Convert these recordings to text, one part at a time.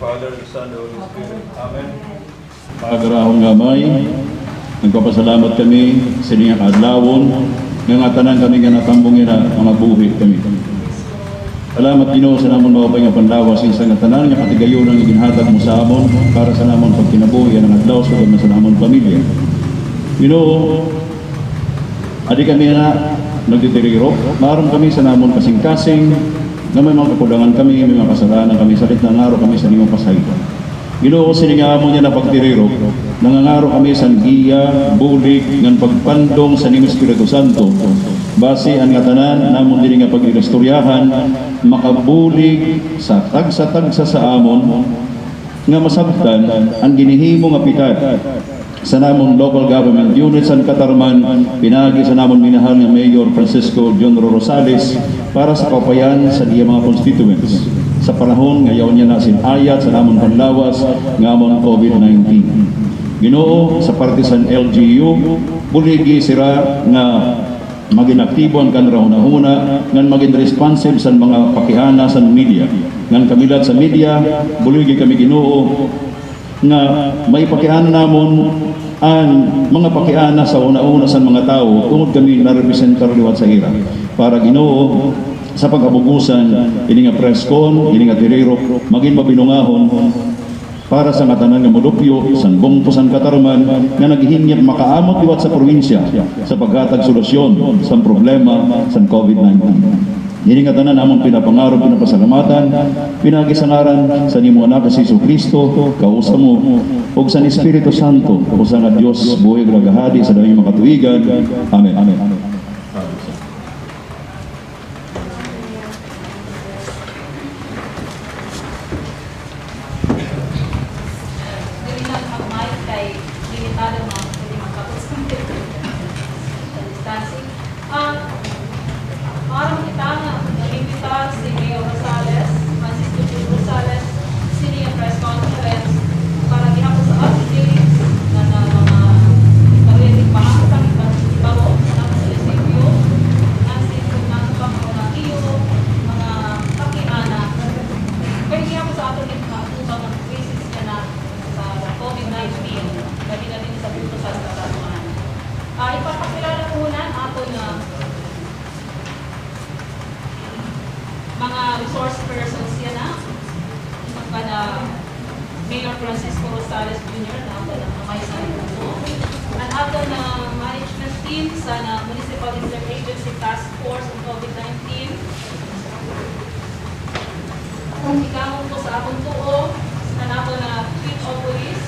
Father, the Son, the Holy Spirit. Amen. Pagkarahong gamay, nagpapasalamat kami sa inyong kaadlawon, nga tanan kami nga natambong ina mga buhi kami. Salamat Ginoo sa namon maupay nga panlawas sa nga tanan nga katigayon ang ginhatag mo sa amon para sa namon pagkinabuhi ang adlaw sa namon pamilya. Ginoo, adi kami na nagtitiriro, maron kami sa namon kasing-kasing na may mga kakulangan kami, may mga kasalanan kami, sakit na ngaro kami sa nimong pasayta. Ginoo, siningamo niya na pagtiriro, nangangaro kami sa giya, bulig, ng pagpandong sa nimong Espiritu Santo. Base ang ngatanan, namon din nga pag-irestoryahan, makabulig sa tagsa-tagsa sa amon, nga masabtan ang ginihimo nga pitat sa namon local government units sa Katarman, pinagi sa namon minahal nga Mayor Francisco John Rosales para sa kapayan sa iya mga constituents sa panahon ngayon niya nasin ayat sa namon panlawas nga amon COVID-19. Ginoo, sa partisan LGU buligi sira nga maging aktibo ang kanrahuna-huna ngan maging responsive sa mga pakihana sa media ngan kamilat sa media buligi kami Ginoo nga may pakiana namon ang mga pakiana sa una-una sa mga tao tungod kami na-representar liwat sa ira para Ginoo sa pagkabugusan ini nga preskon, ini nga tiriro maging mabinungahon para sa ngatanan nga modupyo sa bongpo sa Katarman nga naghihingyat makaamot liwat sa probinsya sa paghatag solusyon sa problema sa COVID-19. Ini nga tanan among pinapangaro, pinapasalamatan, pinagisangaran sa nimo anak si Jesucristo, kausa mo, ug sa Espiritu Santo, o sa nga Dios buhay gragahadi sa dayong makatuigan. Amen. Amen. Araw kita nag-imbita si Mayor Rosales, Francisco John Rosales, senior press conference para ginapos sa updates na mga pagletik pangasang ibaro na sa Lesibyo, ang sitong nagpang mga iyo, mga pakiana. Kaya ginapos sa ato nito na upang crisis niya na sa COVID-19, gabi na din sa buto sa Katarman. Ipapakilala ko muna ato na mga resource persons yan na para Mayor Francisco Rosales Jr. na ako na kamay sa ito. Ang ato na management team sa Municipal Interagency Task Force on COVID-19. Ikamon po sa akong tuo, sa ato na Chief of Police,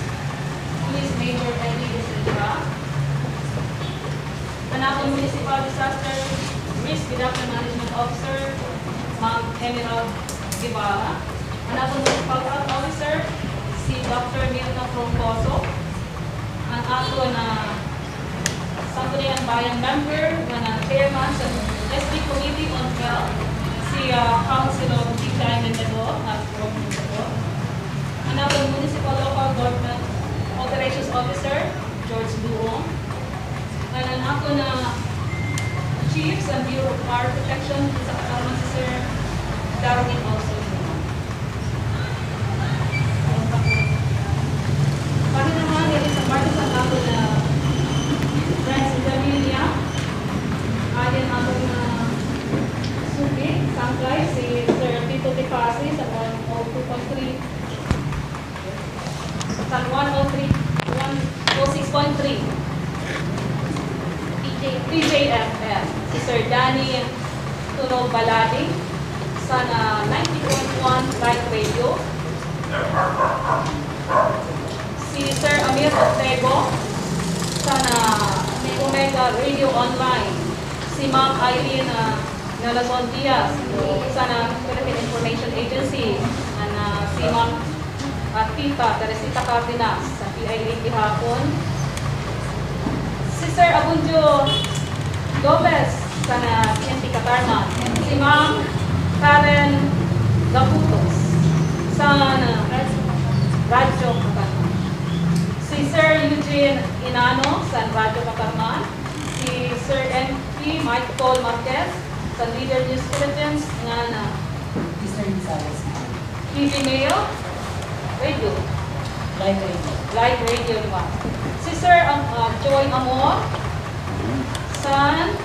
Police Major Eddie Estrella. Sa ato Municipal Disaster Risk Reduction Management Officer, Ma'am Emerald Guevara. Ang atong Municipal Health Officer, si Dr. Milton Troncoso. Ang ato na Sangguniang Bayan member, na chairman sa SD Committee on Health, si Councilor Chicha Mendado, at ang atong Municipal Local Government Operations Officer, George Duong. Ang ato na Chief sa Bureau of Fire Protection sa Katarman si Sir Darwin also. Kami naman yan sa parte sa ato na Friends in the Media. Ayan ato na suki, sangkay, si Sir Tito Tipasi sa 102.3 sa 106.3 TJFM, si Sir Danny Tunog Baladi sa 90.1 Light Radio, si Sir Amir Ortego sa Omega Radio Online, si Ma'am Irene Nalazon Diaz sa Philippine Information Agency, si Ma'am Tita Teresita Cardenas sa PIA Hapon, si Sir Abundio Gomez sa PNP Katarman, si Ma'am Karen Gaputos sa Radyo Katarman, si Sir Eugene Inano sa Radyo Katarman, si Sir MP Michael Marquez sa Leader News Philippines nga na TV Mail, Radio. Live radio, di ba? Si Sir Joy Amor, San,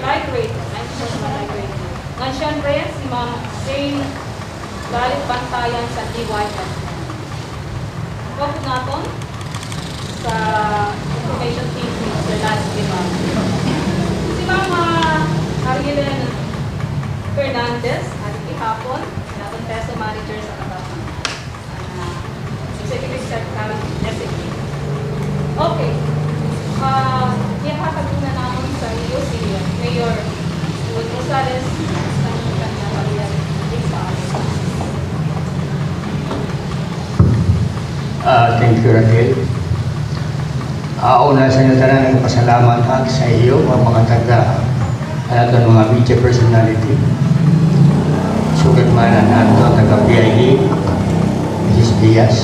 live radio. Nandiyan sa live radio. Nandiyan rin si Ma'am Jane Galit Bantayan sa DYF. Huwag natin sa information team ni Sir Lance, di ba? Si Ma'am Arielen Fernandez, at ihapon, natin peso manager sa Katawan. Executive Secretary Designate. Okay. Ihatag na namin sa iyo si Mayor Wood Rosales sa kanyang pagyan. Thank you, Raquel. Una sa inyo tanan ng pasalamat sa iyo, mga taga ato mga media personality. Sugat manan ato taga PID, Mrs. Diaz,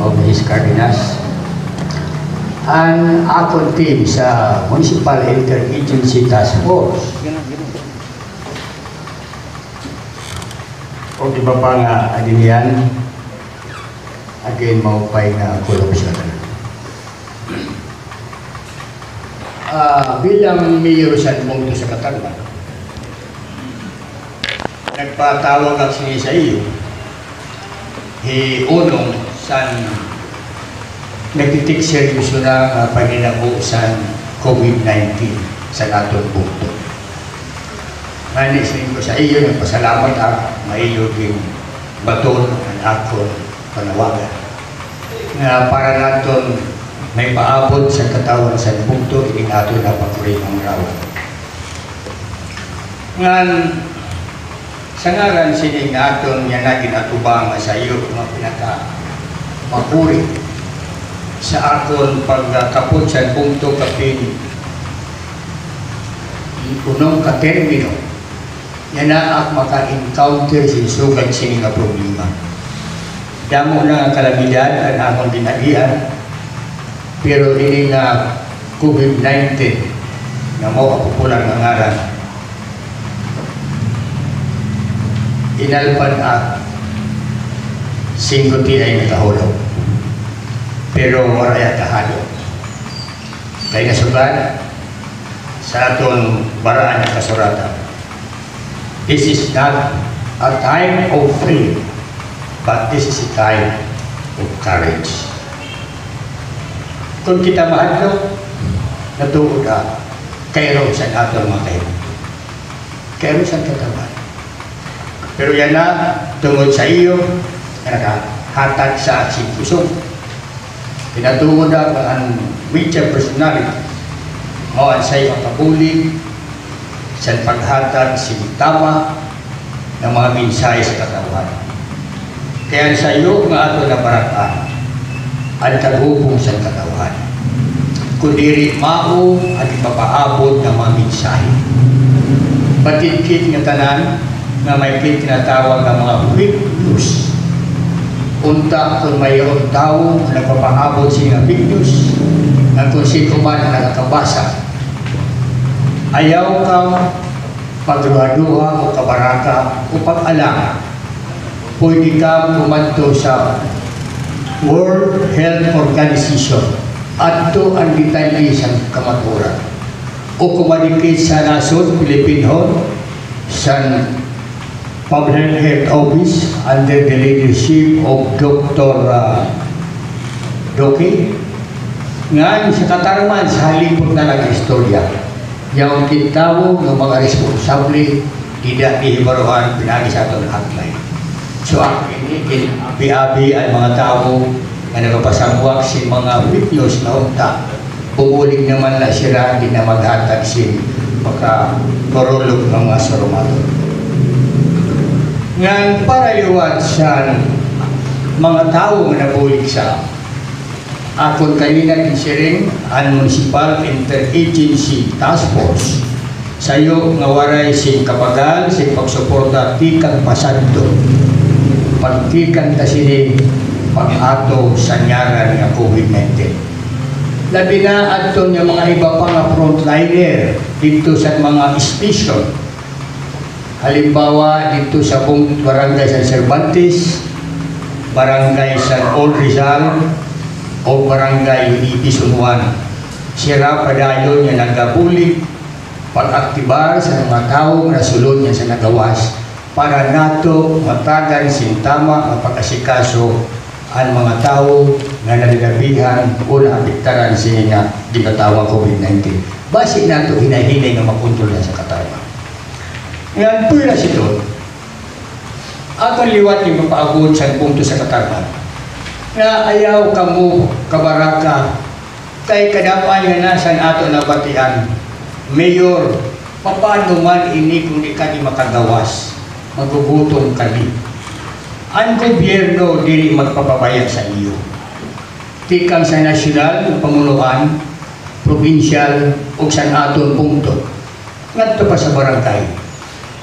o Mrs. Cardenas, ang akong team sa Municipal Interagency Task Force. O di ba pa nga adinian, again maupay na kolobisyon. Bilang mayor sa Mungto sa Katarman, nagpatawag ako sa iyo, unong san nagtitik seryoso na paginabusan COVID-19 sa natong Mungto. Manisin ko sa iyo, nagpasalamat ako, maiyoging baton ang akong panawagan na para naton may paabot sa katawan sa Mungto, hindi nato na pagkurin ang rawan. Ngan, sa ngaran sining naton yan na ginatubang sa iyo mga pinaka-mapuri sa akon pagkapot sa Mungto kapin unong katermino yan na ak maka-encounter sin sugat sining nga problema. Damo na ang kalamidad ang akong dinagian, pero ini nga COVID-19 na mo kapupulan ng ngaran inalpan at 5 tinay na kahulog, pero maraya kahalo kaya nasugan sa atong baraan na kasuratan. This is not a time of fear, but this is a time of courage. Kung kita mahadlok, natuod na kairo sa atong mga kairo. Kairo sa katawan. Pero yan na, tungod sa iyo, nakahatag sa aksing puso. Pinatungod na ang media personality, mawaan sa iyo ang kabulig, sa paghatag tama ng mga mensahe sa katawan. Kaya sa iyo, nga ato na parataan, ang taghubong sa katawan. Kundi mao at ipapaabot ng mga mensahe. Patitkit nga tanan na may tinatawag ng mga fake news. Unta kung mayroong tao na nagpapaabot siya ng fake news na kung sino man na nakakabasa. Ayaw kang pagduha o kabaraka o pag-alam. Pwede kang kumanto sa World Health Organization at ito ang detalye sa kamaturan o kumalikit sa Nasod, Pilipino sa Public Health Office under the leadership of Dr. Doki. Ngayon sa Katarman, sa halipot na nag-istorya, yung kitawag ng mga responsable tidak dihibaruhan pinagi sa itong hotline. So ako ini abi-abi ang mga tao na nagpasangwak si mga witness na unta. Pumuling naman na sila, hindi na maghatag si maka-korolog ng mga sarumado. Ngayon, para liwat sa mga tao na nabulig sa akong kanina kinsiring ang Municipal Interagency Task Force sa iyo nga waray si kapagal, si pagsuporta tikang pasado pagtikan ta sini pag-ato sa ngaran nga COVID-19. Labi na ato niya mga iba pa nga frontliner dito sa mga station. Halimbawa dito sa Barangay San Cervantes, Barangay San Old Rizal o Barangay Ibison 1. Sira padayon niya nagabulig pag-aktibar sa mga tao na sulod niya sa nagawas para nato matagan sintama ang pagkasikaso ang mga tao na nalalabihan o naapektaran sa nga ginatawang COVID-19. Basi nato hinahinay nga makontrol na sa katawan. Ngayon, pula ito, atong liwat yung mapaabot sa punto sa katawan na ayaw kamo kabaraka kay kadapan nga nasan ato na batian. Mayor, paano man ini kung di ka di makagawas, magugutom ka di. Ang gobyerno dili magpapabayag sa iyo. Tikang sa nasyonal, pamuluan, probinsyal, o sa aton punto. Ngadto pa sa barangay.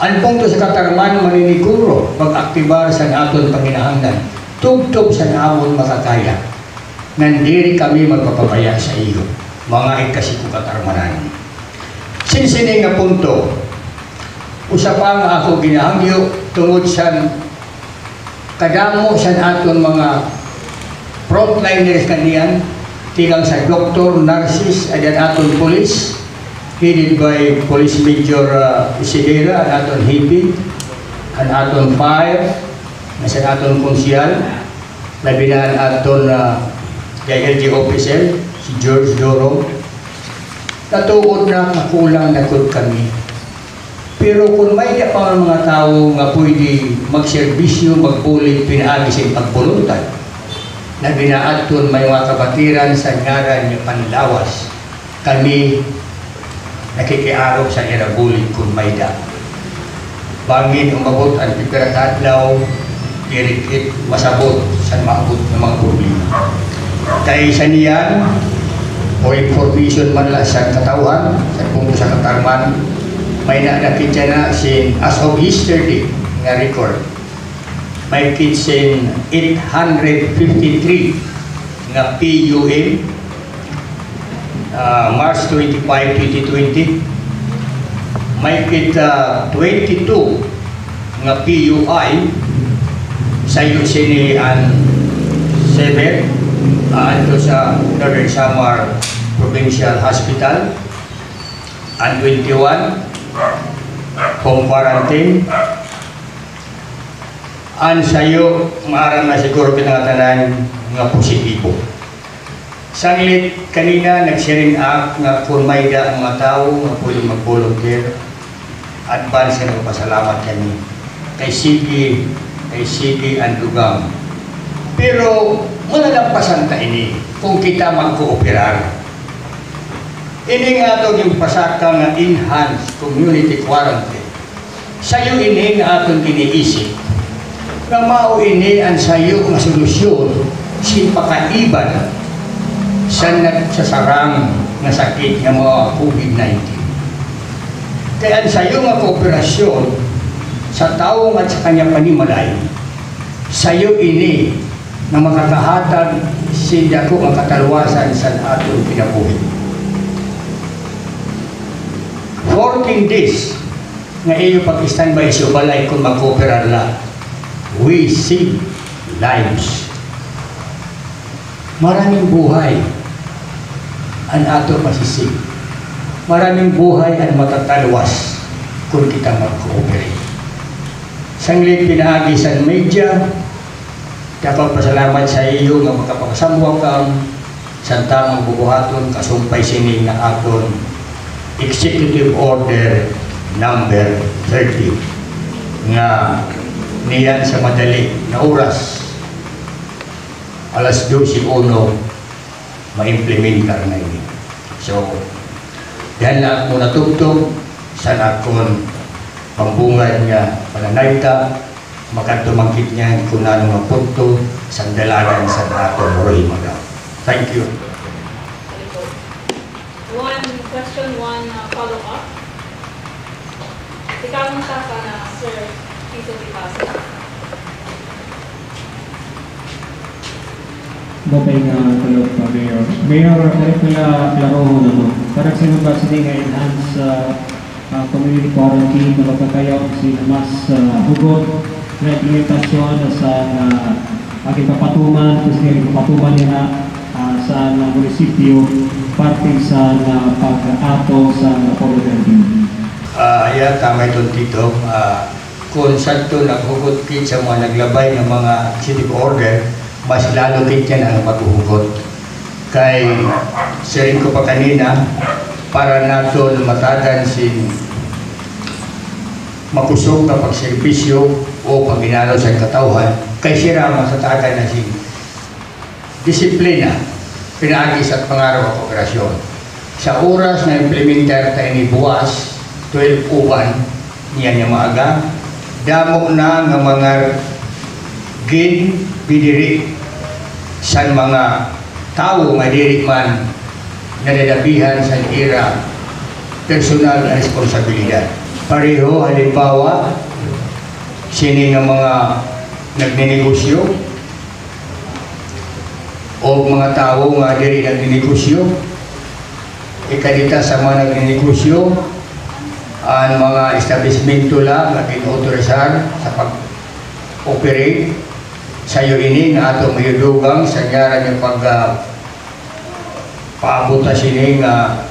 Ang punto sa katarman maniniguro, pag-aktibar sa aton panginahanglan, tugtog sa naamon makakaya. Nandiri kami magpapabaya sa iyo, mga ikasiko katarmanan. Sinsining nga punto, usapang ako ginahangyo tungod sa kadamo sa aton mga frontliners kaniyan, tigang sa Dr. Narcis at aton police, headed by Police Major Isidera, ang aton hippie, ang aton fire, nasa aton konsyal, labi na ang aton DLG officer, si George Doro. Natuod na kakulang na kami. Pero kung may di pa mga tao nga pwede magserbisyo, magpulit, pinaagi sa pagpulutan, na binaaton may mga kabatiran sa ngaran ng panlawas, kami nakikiarog sa irabulit kung may da. Bangin umabot ang pipiratadlaw, dirikit, masabot sa maabot ng mga problema. Kaya isa niyan, o information man lang sa katawan, sa punto sa katarman, may nakakit siya na sin, as of yesterday, nga record, may kitsin 853 nga PUM, March 25, 2020, may kita 22 nga PUI sa Yusini and Sever, ito sa Northern Samar Provincial Hospital, and 21 home quarantine. Ang sayo, maarang na siguro pinangatanan nga positibo. Sanglit kanina nag-sharing act nga kung may da ang mga tao nga pwede mag-volunteer, advance na magpasalamat kami kay Sige and Dugang. Pero malalampasan ta ini kung kita mag-cooperar. Ini nga ito yung pasaka nga enhanced community quarantine. Sayo ini nga atong iniisip na mao ini ang sayo nga solusyon si pakaiban sa nagsasarang na sakit ng mga COVID-19. Kaya ang sayo nga kooperasyon sa taong at sa kanyang panimalay, sayo ini na makakahatag siya ko ang katalwasan sa atong kinabuhi. 14 days nga iyo pag-standby sa balay kung mag-cooperar la. We save lives. Maraming buhay ang ato masisig. Maraming buhay ang matatalwas kung kita mag-cooperate. Sanglit pinaagi sa media, dapat pasalamat sa iyo nga magkapakasambuang kang sa tamang bubuhaton kasumpay sini na aton Executive Order number 30 nga niyan sa madali na oras alas 12:01 ma-implementar na ini. So yan na ako natugtog sa akon pambungad nga pananayta makatumangkit niya kung anong mapunto sa dalagan sa aton Roy Magaw. Thank you. One question, one follow-up. Ikaw ang saka na Sir Tito Picasso. Bapay nga talog pa, Mayor. Mayor, kahit pala klaro mo naman. Parang sinubas din nga enhance community quarantine na magkakayaw sila mas hugot na implementasyon sa aking kapatuman, kasi nga kapatuman niya na sa munisipyo, parte sa pag-ato sa COVID-19. Tama ito dito. Kung saan ito naghugot kit sa mga naglabay ng mga executive order, mas lalo kit yan ang maghugot. Kay sharing ko pa kanina, para nato matagan si makusog na pagservisyo o pagginalo sa katauhan, kay sira masatagan na si disiplina, pinaagis at pangaraw ang operasyon. Sa oras na implementar tayo ni buwas, 12 uwan, niyan yung maaga, damo na ng mga bidiri sa mga tao nga diri man nadadabihan sa ira personal na responsibilidad. Pareho, halimbawa, sini nga mga nagninegosyo o mga tao nga diri nagninegosyo, ikadita sa mga nagninegosyo, ang mga establishmento lang na pinautorisar sa pag-operate sa iyo ini nga ato mayudugang sa ngaran ng paabot na sini nga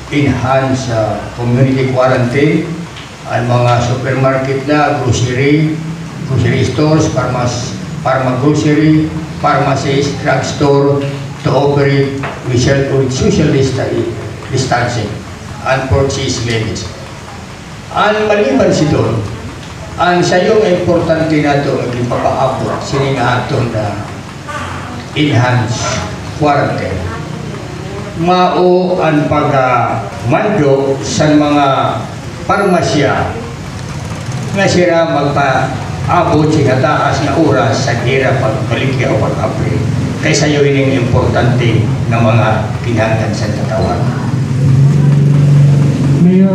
enhance community quarantine ang mga supermarket na, grocery stores, grocery, pharmacies, drugstore to operate with social distancing and purchase limits. Ang maliban si doon, ang sayong importante na ito ang ipapaabot sini nga ato na enhance quarantine. Mao ang pag-mando sa mga parmasya nga sila magpaabot sa taas na oras sa gira pagbalikya o pag-apre. Kaysa yun yung importante ng mga kinahanglan sa katawan. Mayor,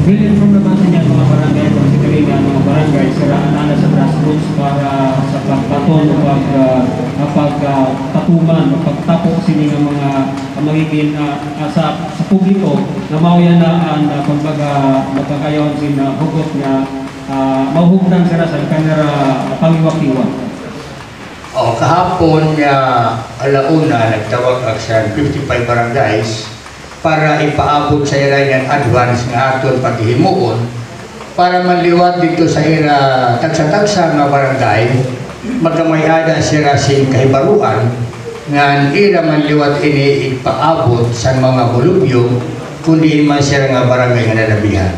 bilang naman sa niya mga barangay, particularly nga mga barangay, siraan na sa grassroots para sa pagpaton o pagtatuman o pagtapok sini ng mga magiging sa publiko na mauyan na ang kumbaga magkakayon sina hugot na mahuhugdan sila sa kanila pangiwak-iwak. Kahapon alauna nagtawag sa 55 barangays para ipaabot sa ira ng advance nga aton paghihimuon para manliwat dito sa ira tagsa-tagsa nga barangay magkamayada sila sing kahibaruan nga ira manliwat ini ipaabot sa mga bulubyo kundi man sila nga barangay nga nanabihan.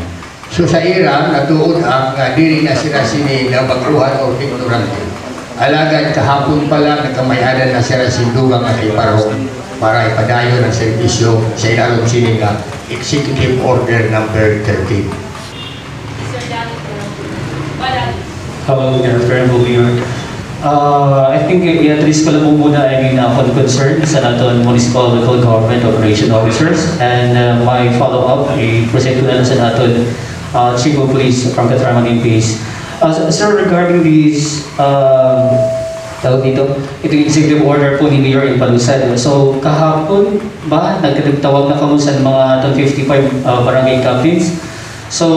So sa ira natuon nga diri na sila sini na magruhan o ignorante. Alagad kahapon pala nagkamayada na sila sindugang at iparong para ipadayo ng serbisyo sa ilalong sini nga Executive Order number 13. Sir Danny, Hello, Your Honorable Mayor. I think i-address ko lang po muna ang upon concern sa naton Municipal Local Government Operation Officers and my follow-up, i-present ko na lang sa naton Chief of Police from Catarman MPs. Sir, regarding these tawag dito, ito yung executive order po ni Mayor Impalusan. So, kahapon ba, nagtawag na kamo sa mga 55 barangay captains. So,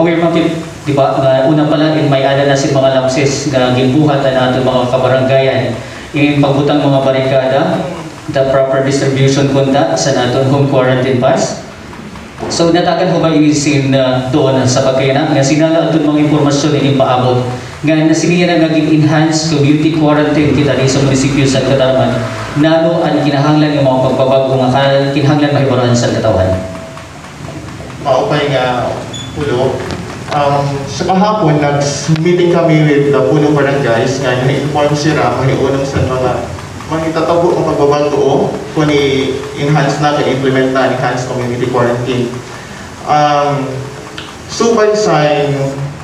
aware market, di ba, una pala, may ada na si mga lapses na gimbuhat na natin mga kabaranggayan. Yung pagbutang mga barikada, the proper distribution conduct sa natin home quarantine pass. So, natagan ko ba isin doon sa pagkayana? Nga sinala ito mga informasyon na ipaabot. Nga nasiliya na naging enhanced community quarantine kita rin sa munisipyo sa Catarman. Nano ang kinahanglan ng mga pagbabago nga kinahanglan mahibaruan sa katawan? Maupay nga pulo. Sa kahapon, nag-meeting kami with the Puno Barangays nga na-inform sila mahiunong sa mga itatabo ang pagbabago kung i-enhance na implement na enhanced community quarantine. Subay sa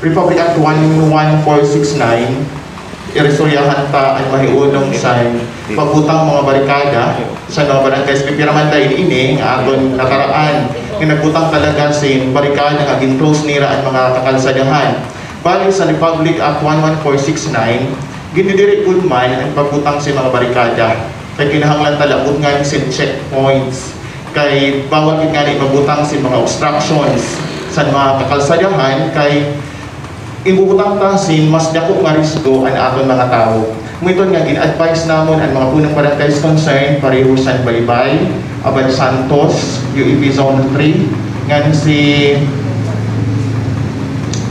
Republic Act 11469, iresoryahan ta ay mahiunong sa pagbutang mga barikada sa mga barangays. Pipiraman dahil ini nga agon nakaraan nga nagbutang talaga sa barikada nga gin-close nira ang mga kakalsadahan. Bali sa Republic Act 11469, ginidiri good man ang pagbutang sa mga barikada. Kay kinahanglan talabot nga sa checkpoints. Kay bawal nga ni mabutang sa mga obstructions sa mga kakalsadahan kay ibutang tasin mas dako nga risko ang aton mga tao. Muiton nga gin-advise namon ang mga punong barangays concerned pareho sa Baybay, Abad Santos, UEP Zone 3, nga si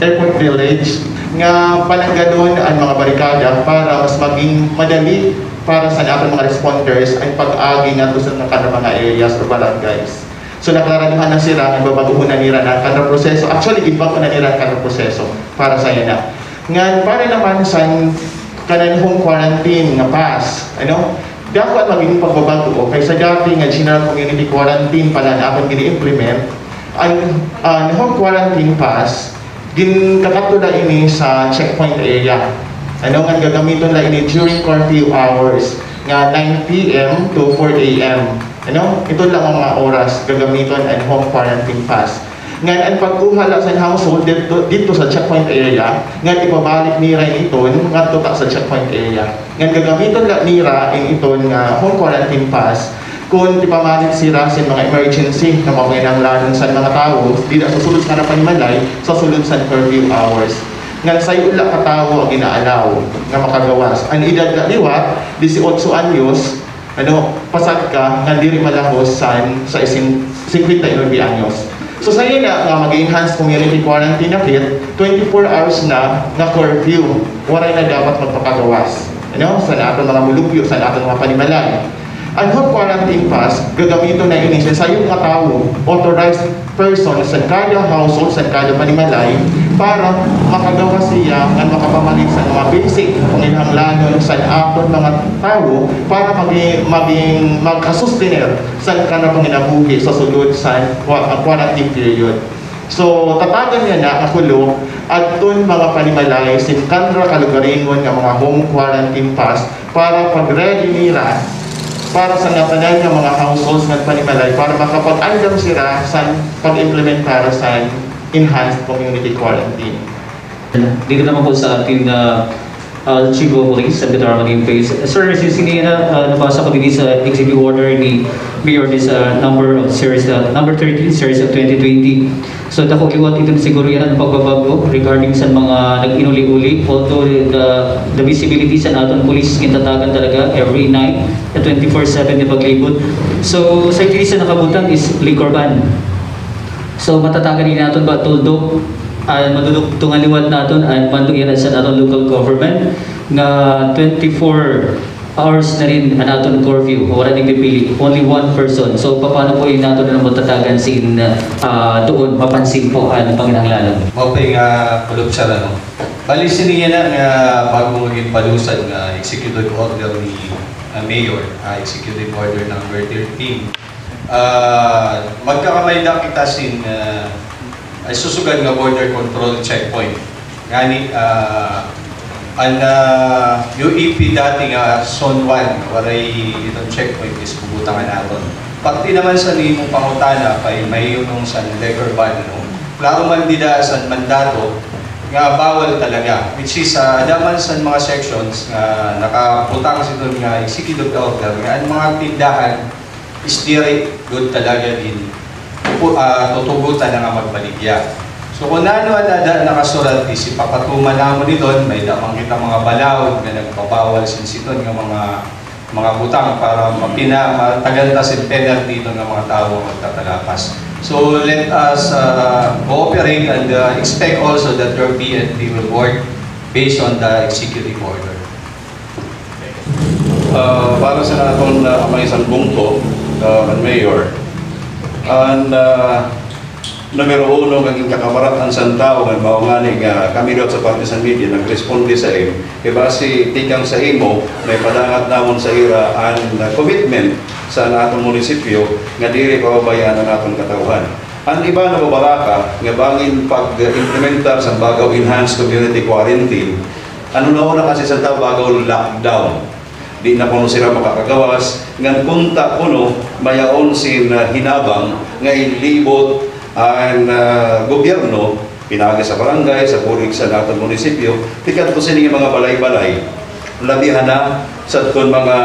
Airport Village, nga palanggadon ang mga barikada para mas maging madali para sa ating mga responders ay pag-agi nga sa mga areas o barangays. So naklaraduhan na sila, nababaguhan na nila na kanang proseso. Actually, iba ko na nila kanang proseso para sa na. Nga, para naman sa kanang home quarantine nga pass, dapat maging pagbabago kaysa dati nga general community quarantine pala na akong gini-implement. Ang home quarantine pass, ginakatuda ini sa checkpoint area. Nga gagamiton na ini during curfew hours, nga 9 p.m. to 4 a.m. Ito lang ang mga oras gagamiton ang home quarantine pass. Ngayon, ang pagkuha lang sa household dito sa checkpoint area, ngayon ipabalik nira iton nga tuta sa checkpoint area. Ngayon gagamiton lang nira iton nga home quarantine pass kung ipamalit sila sa mga emergency na maginanglanon sa mga tao, di na susulod sa Panimalay, sa sulod sa curfew hours. Ngayon sa ula ka tao ang inaalaw na makagawas. Ang edad na liwat, 18 anyos, pasad ka, nga diri malahos sa 59 anyos. So sa iyo na mag-enhance community quarantine na kit, 24 hours na curfew, waray na dapat magpapagawas. Sa natin mga mulupyo, sa natin mga Panimalay. Ang home quarantine pass, gagamiton na yun sa yung mga tao, authorized person sa kada household, sa kada Panimalay, para makagawa siya at makapamalit sa mga basic pangilanglanon sa aton mga tao para magkasustainer sa kanang panginabuhi sa sulod sa quarantine period. So, tatagan niya na kakulo at doon mga Panimalay, si kanra kalugaringon ng mga home quarantine pass para pag-ready nila para sa napanay ng mga households ng Panimalay para makapag-andam sila sa pag-implementar sa enhanced community quarantine. Dito naman po sa ating Chief of Police, Secretary Manning Face. Sir, sinina nabasa ko din sa executive order ni Mayor this number 13, series of 2020. So dako liwat ito siguro yan ang pagbabago regarding sa mga nag-inuli-uli. Although the visibility sa naton police kinatatagan talaga every night at 24/7 na paglibot. So sa ito sa nakabutang is liquor ban. So matatagan din natin ba tuldok madudugtungan liwat natin at manduyan sa natin local government nga 24 hours na rin ang natin curfew. Wala nang pipili. Only one person. So paano po yung natin na matatagan sin doon mapansin po ang panginanglanan? Mapay nga kulog siya Balisin niya na nga bago maging palusan nga executive order ni Mayor, executive order number 13. Magkakamayda kita sin ay susugad nga border control checkpoint. Ngani, ang UEP dati nga Zone 1, waray itong checkpoint is pubutangan natin. Pagti naman sa limong pangutana, kay may yunong sa liquor ban, klaro man dida sa mandato, nga bawal talaga. Which is, daman sa mga sections, nga nakaputang sa ito nga executive order, nga ang mga tindahan is direct good talaga din. Tutugutan na nga magbaligya. So kung ano nakasurat is ipapatuman naman nito, may damang kita mga balaod na nagpapawal sinsiton ng mga butang para mataganta sin penalty dito ng mga tao magtatalapas. So let us cooperate and expect also that there be a reward based on the executive order. Para sa naton may isang bungto, Mayor, ang numero 1 ng kakamaratan sa tao ng maunganing kami doon sa partisan media nag-responde sa iyo. Kaya si tikang sa imo, may padangat namon sa ira ang commitment sa atong munisipyo nga dili pababayaan ang atong katawhan. Ang iba na babaraka nga bangin pag-implementar sa bagaw enhanced community quarantine, ano na kasi sa tao bagaw lockdown. Di na kuno sila makakagawas ngan punta kuno mayaon sin hinabang nga ilibot ang gobyerno pinagi sa barangay sa bulig sa natong munisipyo tikat ko sining mga balay-balay labihan na sa kon mga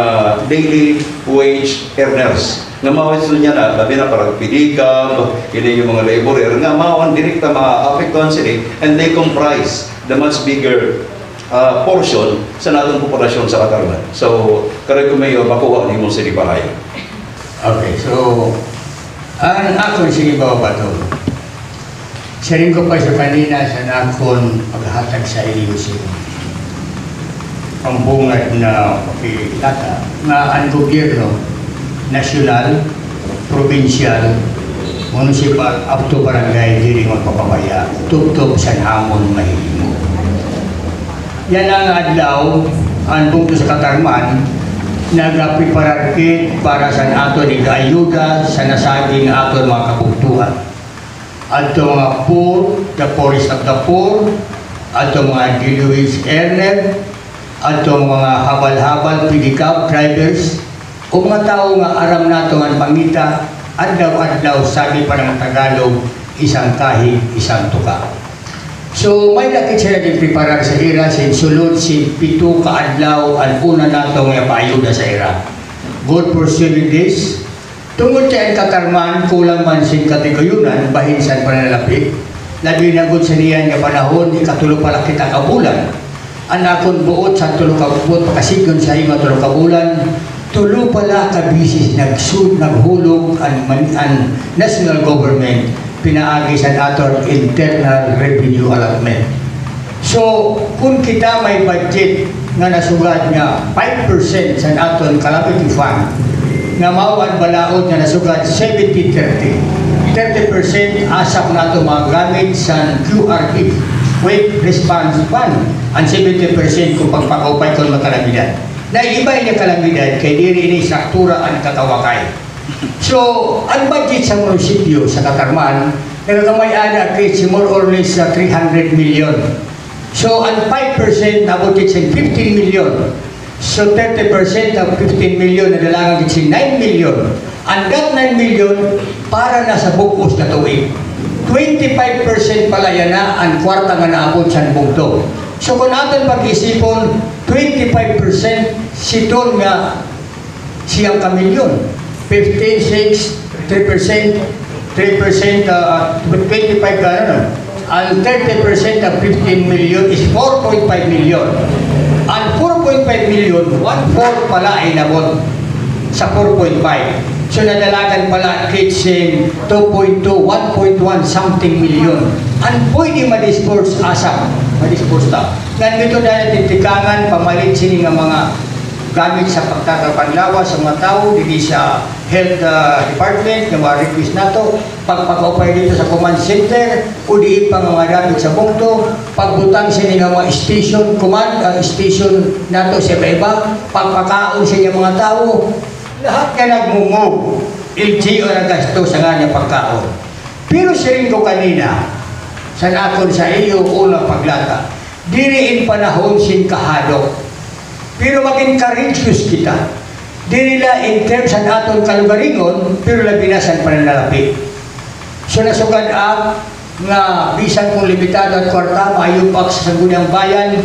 daily wage earners nga mawis niya na labi na parang pidikab ini yung mga laborer nga mawan direkta maapektuhan sila and they comprise the much bigger portion sa natong populasyon sa Katarman. So, karag ko mayo, makuha ni mo sa Lipahayo. Okay, so, ang akon sige ba to? Siring ko pa sa kanina sa nakon paghatag sa ilusin. Ang bungad na pakitata nga ang gobyerno, nasyonal, provincial, municipal, up to barangay, diri magpapabaya, tubtob sa hamon mahilimo. Yan ang adlaw, ang bungto sa Katarman, nagapipararkit para sa ato ni ayuda sa nasaging ato mga kabuktuhan. Ato mga poor, the poorest of the poor, ato mga diluwis earner, ato mga habal-habal pedicab drivers, o mga tao nga aram nato ang pangita, adlaw-adlaw sabi pa ng Tagalog, isang kahi, isang tuka. So may lakit siya din preparar sa ira, sin sulod, sin pito kaadlaw, ang una nato nga paayuda sa ira. God pursuing this. Tungod siya ang Katarman, kulang man sin katigayunan, bahin sa panalapit. Labi na good sa niyan nga panahon, ikatulo pala kita kabulan. Ang akong buot sa tulo kabuot, pakasigon sa ima tulo kabulan, tulo pala kabisis naghulog ang national government, pinaagi sa ator internal revenue allotment. So, kung kita may budget nga nasugad nga 5% sa aton calamity fund, nga mawad balaod nga nasugad 70-30. 30% asap nato mga gamit sa QRF, Quick Response Fund, ang 70% kung pagpakaupay kung makalamidad. Naiibay niya kalamidad kay diri ini struktura ang katawakay. So, ang budget sa munisipyo sa Katarman, nagagamay-ana kay more or less 300 million. So, ang 5% nabutit sa 15 million. So, 30% of 15 million na dalangan si 9 million. And that 9 million para na sa bukos na tuig. 25% pala yan na ang kwarta nga naabot sa bugto. So, kung natin pag-isipon, 25% si Don nga siyang kamilyon. 15, 6, 3%, 3%, 25 ka na. Ang 30% of 15 million is 4.5 million. Ang 4.5 million, 1/4 pala ay nabot sa 4.5. So nadalagan pala kitchen 2.2, 1.1 something million. Ang pwede ma-disperse asap, ma-disperse ta. Nandito dahil titikangan, pamalit sini nga mga gamit sa pagtatapanlawa sa mga tao, hindi sa health department, na ma-request na to, pagpakaupay dito sa command center, o diin pa mga gamit sa bungto, pagbutang sini nga mga station, command station na to sa iba-iba, pagpakaon sa mga tao, lahat ka nagmumog, LGO na gasto sa kanya pagkaon. Pero siring ko kanina, sa nakon sa iyo unang paglata, diriin panahon sin kahadok. Pero maging courageous kita. Di nila in terms sa aton kalugaringon, pero labinasan pananalapi. So nasugad up nga bisan kung limitado at kwarta, maayon pa sa sangguniang bayan,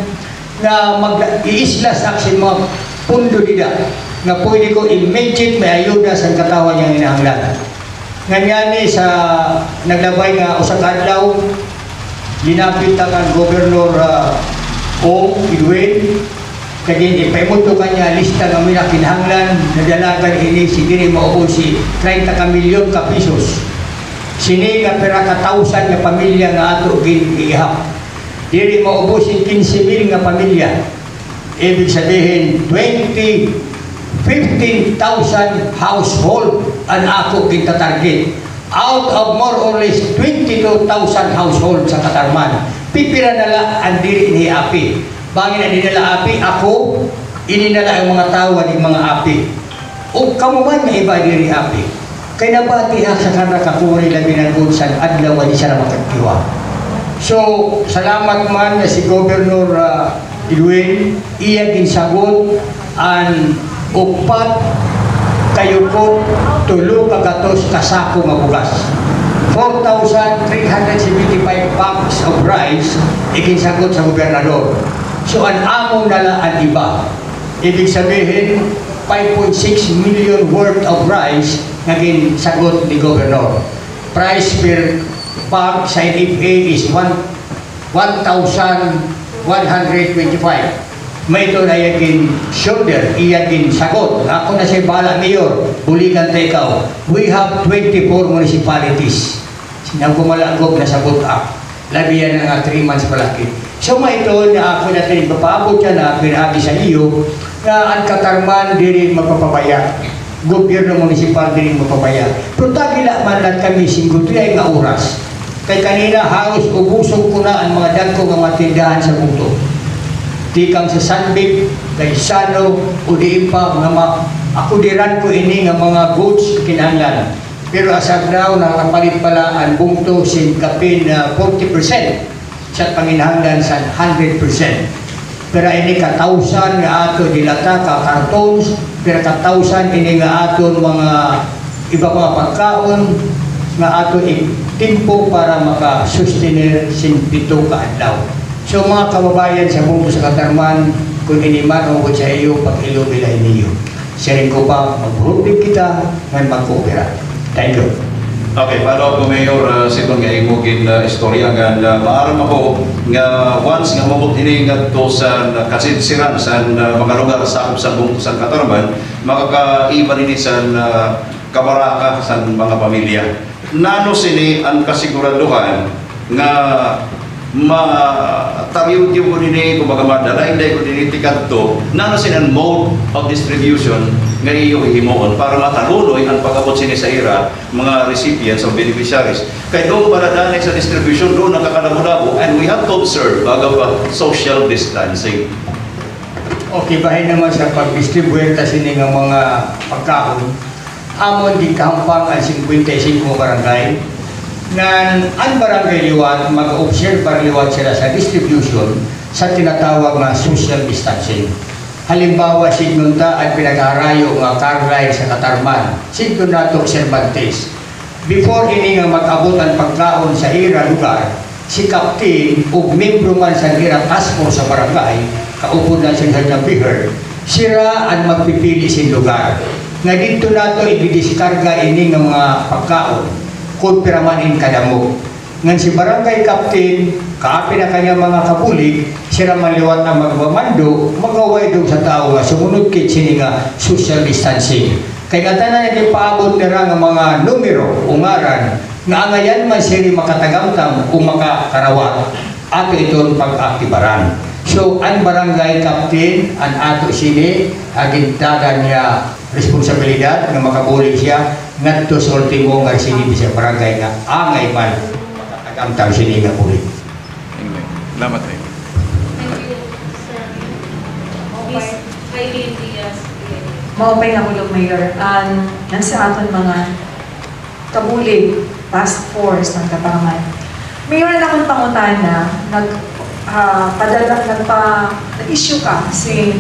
na mag-iisla sa action mga pundo nila, na pwede ko immediate may ayuda sa katawan niyang inahanglan. Nganyani sa naglabay nga usang adlaw, linapit ang Governor O. Edwin, kaya ipaimuto kanya lista ng mga kinahanglan na dalagan ini si diri maubos si 30 ka milyon ka pesos. Sini nga pera ka 1,000 nga pamilya nga ato gihap. Diri maubos si 15,000 nga pamilya. Ibig sabihin 15,000 household ang ako kita target. Out of more or less 22,000 household sa Katarman. Pipira nala ang diri ni api. Bangin na dinala api, ako, ininala ang mga tawa ng mga api. O kamuman na iba diri api. Kaya nabati sa kanra kakuri labi ng gudsan, adlaw di siya na makagtiwa. So, salamat man na si Governor Edwin, iya ginsagot ang upat kayukot tulo kagatos kasako nga bugas. 4,375 packs of rice ikinsagot sa gobernador. So ang amo nala ang iba. Ibig sabihin 5.6 million worth of rice naging sagot ni Governor. Price per bag sa NFA is 1,125. May ito na yagin shoulder, iyagin sagot. Ako na siya bala, Mayor, buligan tayo ikaw. We have 24 municipalities. Sinagkumalagog na sagot labi yan nga 3 months palaki. So may ito na ako natin ipapaabot yan na pinabi sa iyo na ang Katarman diri magpapabaya. Gobyerno municipal diri magpapabaya. Pero tagila man lang kami singgutuya nga oras. Kay kanina halos ubusog ko na ang mga dagko nga matindahan sa buto. Tikang sa Sanbig, kay Sano, o di pa, ako diran ko ini nga mga goods kinahanglan. Pero asag daw, nakapalit pala ang bungto sin kapin na 40% sa panginahanglan sa 100%. Pero ini katausan nga ato dilata ka kartons, pero katausan ini nga ato mga iba mga pagkaon nga ato timpo para maka-sustainer sin 7 ka adlaw. So mga kababayan sa buong sa Katarman, kung iniman o sa iyo, pag-ilumilay niyo. Siya ko pa, mag-grouping kita, ngayon mag-coopera. Thank you. Okay, follow up ko, Mayor, sitong nga imugin istorya nga maaram ako nga once nga mabot ini nga to sa kasinsiran sa mga lugar sa buong sa Katarman, makakaiba din sa kabaraka sa mga pamilya. Nano sini ang kasiguraduhan nga ma-tariw ko nini kumbaga madala hindi ko nini tikadto nano sinan mode of distribution nga iyo himuon para mataluloy ang pag-abot sini sa ira mga recipients or beneficiaries kay doon para dani sa distribution doon nakakalabo-labo and we have to observe baga pa social distancing. Okay, bahay naman sa pag-distribute sini ng mga pagkaon amon di kampang ang 55 barangay nan ang barangay liwat mag-observe para liwat sila sa distribution sa tinatawag na social distancing. Halimbawa, signunta ay pinag-arayo nga Carlisle sa Katarman, signo nato Cervantes. Before ini nga mag-abot ang pagkaon sa ira lugar, si Captain o membro man sa ira task force sa barangay, kaupod na siya sa Bihar, sira ang magpipili sin lugar. Nga dito nato i-diskarga ini nga mga pagkaon kung piramanin kadamo. Ngan si barangay captain, kaapi na kanya mga kapulig, sila maliwat na magmamando, magaway daw sa tao nga sumunod kit sini nga social distancing. Kaya nga tanan na paabot nila nga mga numero, ungaran, nga angayan man sila makatagamtam o makakarawat, ato itong pag-aktibaran. So, ang barangay captain, ang ato sini, agintagan niya responsibilidad nga makabulig siya ngadto sa ultimo nga sini sa barangay nga angay man makatagamtam sini nga bulig. Anyway, salamat tayo. Thank you, sir. Miss Eileen Diaz. Maupay na kulog, Mayor. Nasa aton mga kabulig, task force ng Katarman. Mayor na akong pangutan na nag-issue ka sin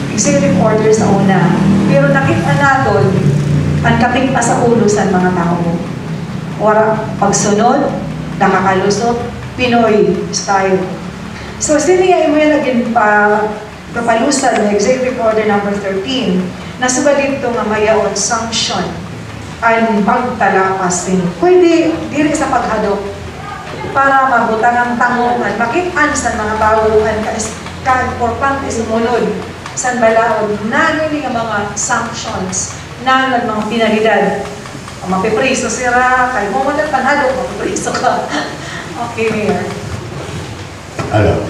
executive order sa una. Pero nakita natin ang kapit pa sa ulo sa mga tao. Ora, pagsunod, nakakalusot, Pinoy style. So, siniya mo yung naging papalusan na Executive Order number 13 na subalit ito nga mayaon sanction ang pagtalapasin. Pwede diri sa paghadok para mabutang ang tangungan, makitaan sa mga tao ka-importante sumunod sa balaod na nga mga sanctions na mga pinalidad. Mapipriso sira, kay mo man ang panhadok, mapipriso ka. Okay, Mayor. Alam,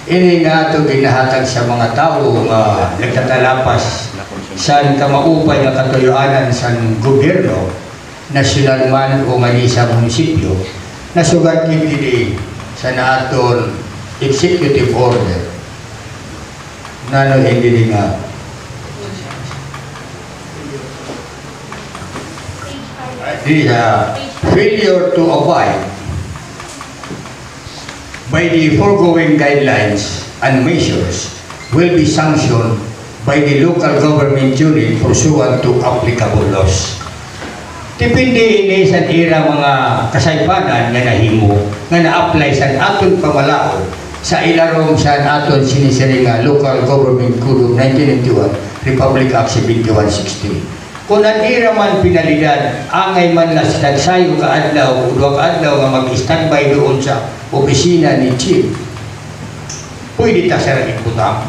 ini nga ito ginahatag sa mga tao nga nagtatalapas saan ka maupay nga katuyuanan sa gobyerno, nasyonal man o nga sa munisipyo, na sugat kini sa naton executive order. Nano hindi nga failure to abide by the foregoing guidelines and measures will be sanctioned by the local government unit pursuant to applicable laws. Depende ini sa ira mga kasaypanan nga nahimo nga na-apply sa aton pamalaon sa ilarong sa aton sinisiri nga Local Government Code of 1991, Republic Act 7160. Kung nanira man pinalidad, angay man las nagsayo ka adlaw, udwag adlaw nga mag-standby doon sa opisina ni Chief, pwede ta siya iputang.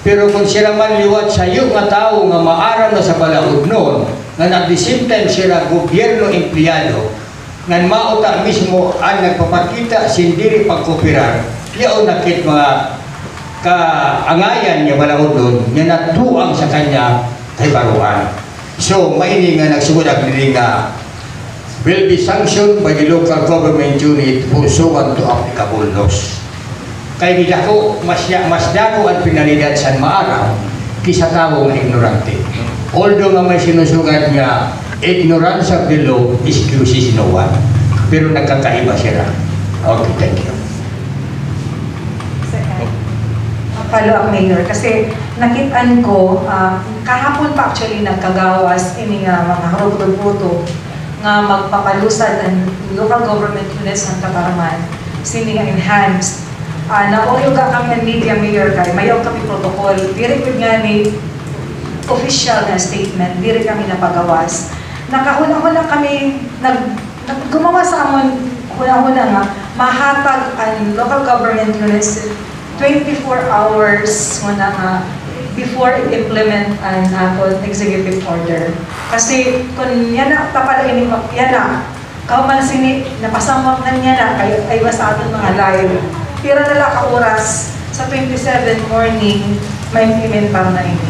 Pero kung sila man liwat sa iyo nga tao nga maaram na sa balaod noon, nga at the same time sila gobyerno empleyado, nga mauta mismo ang nagpapakita sindiri pagkooperar, liyaw nakit mga kaangayan niya balaod noon, nga natuang sa kanya kay baruan. So, maini nga nagsugudag nili nga will be sanctioned by the local government unit pursuant to applicable laws. Kaya di dako, mas dako ang pinalidad sa maaraw kisa tao nga ignorante. Although nga may sinusugat nga ignorance of the law excuses no one. Pero nagkakaiba sila. Okay, thank you. Follow up, Mayor, kasi nakitaan ko, kahapon pa actually nagkagawas ini nga mga harupod-puto nga magpapalusad ang local government units ng Katarman, sini nga enhanced. Nauyoga kami ang media, Mayor, kay mayaw kami protocol, diri ko nga ni official na statement, diri kami napagawas. Nakahuna-huna kami, gumawa sa amon, huna-huna nga, mahatag ang local government units 24 hours muna nga before i-implement ang atong executive order. Kasi kung yan na, tapalain yan na, kauman sini, napasamot na niya na, kayo ay sa ating mga live. Pero nala ka oras sa 27 morning, may implementar na ini.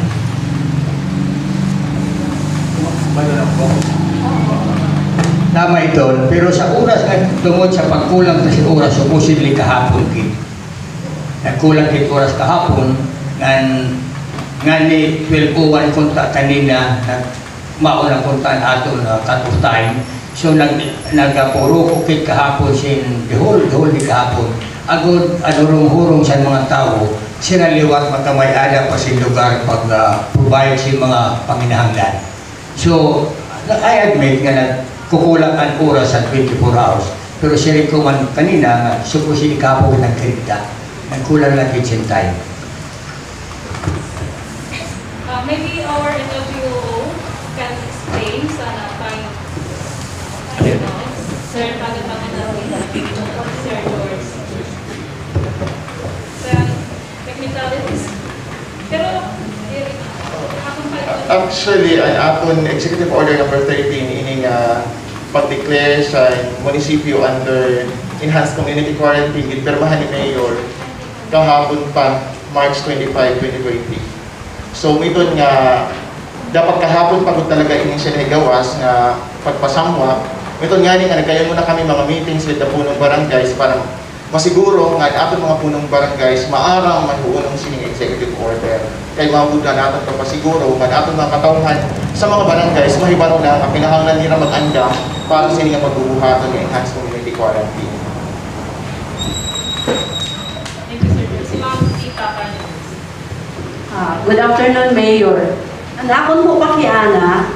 Tama ito, pero sa oras nga tungod sa pagkulang kasi oras, supposedly kahapon kit. Nagkulang kit oras kahapon, nga ni 12:01 kunta kanina, maunang kuntaan ato na cut-off time. So nagpuro kit kahapon sin the whole di kahapon. Agod adurong-hurong sa mga tao, sinaliwat magkamay-ada pa sa lugar pag-provide sa mga panginahanglan. So, I admit nga kukulang ang oras sa 24 hours. Pero siya ko man kanina nga supposedly kahapon ng kirita. Nagkulang lang kitchen time. Maybe our NWO can explain sa time. Sir, pagkatangan natin Sir George. Sa technicalities. Pero, actually, ang aton Executive Order number 13 ining pag-declare sa munisipyo under Enhanced Community Quarantine, gipirmahan ni Mayor kahapon pa, March 25, 2020. So, ito nga, dapat kahapon pagod talaga ining siya gawas nga pagpasamwa. Ito nga nga, nagkayan muna kami mga meetings with the punong barangays para masiguro nga aton mga punong barangays maarang mahuunong sining executive order. Kay mabuda natin papasiguro nga aton mga katawhan sa mga barangays mahibaro na ang pinahanglan nila mag-anda para sining magbubuhaton ng enhanced community quarantine. thank you, Sir George. Si Ma'am Tita Carlos. Good afternoon, Mayor. Nakon mo pakiana,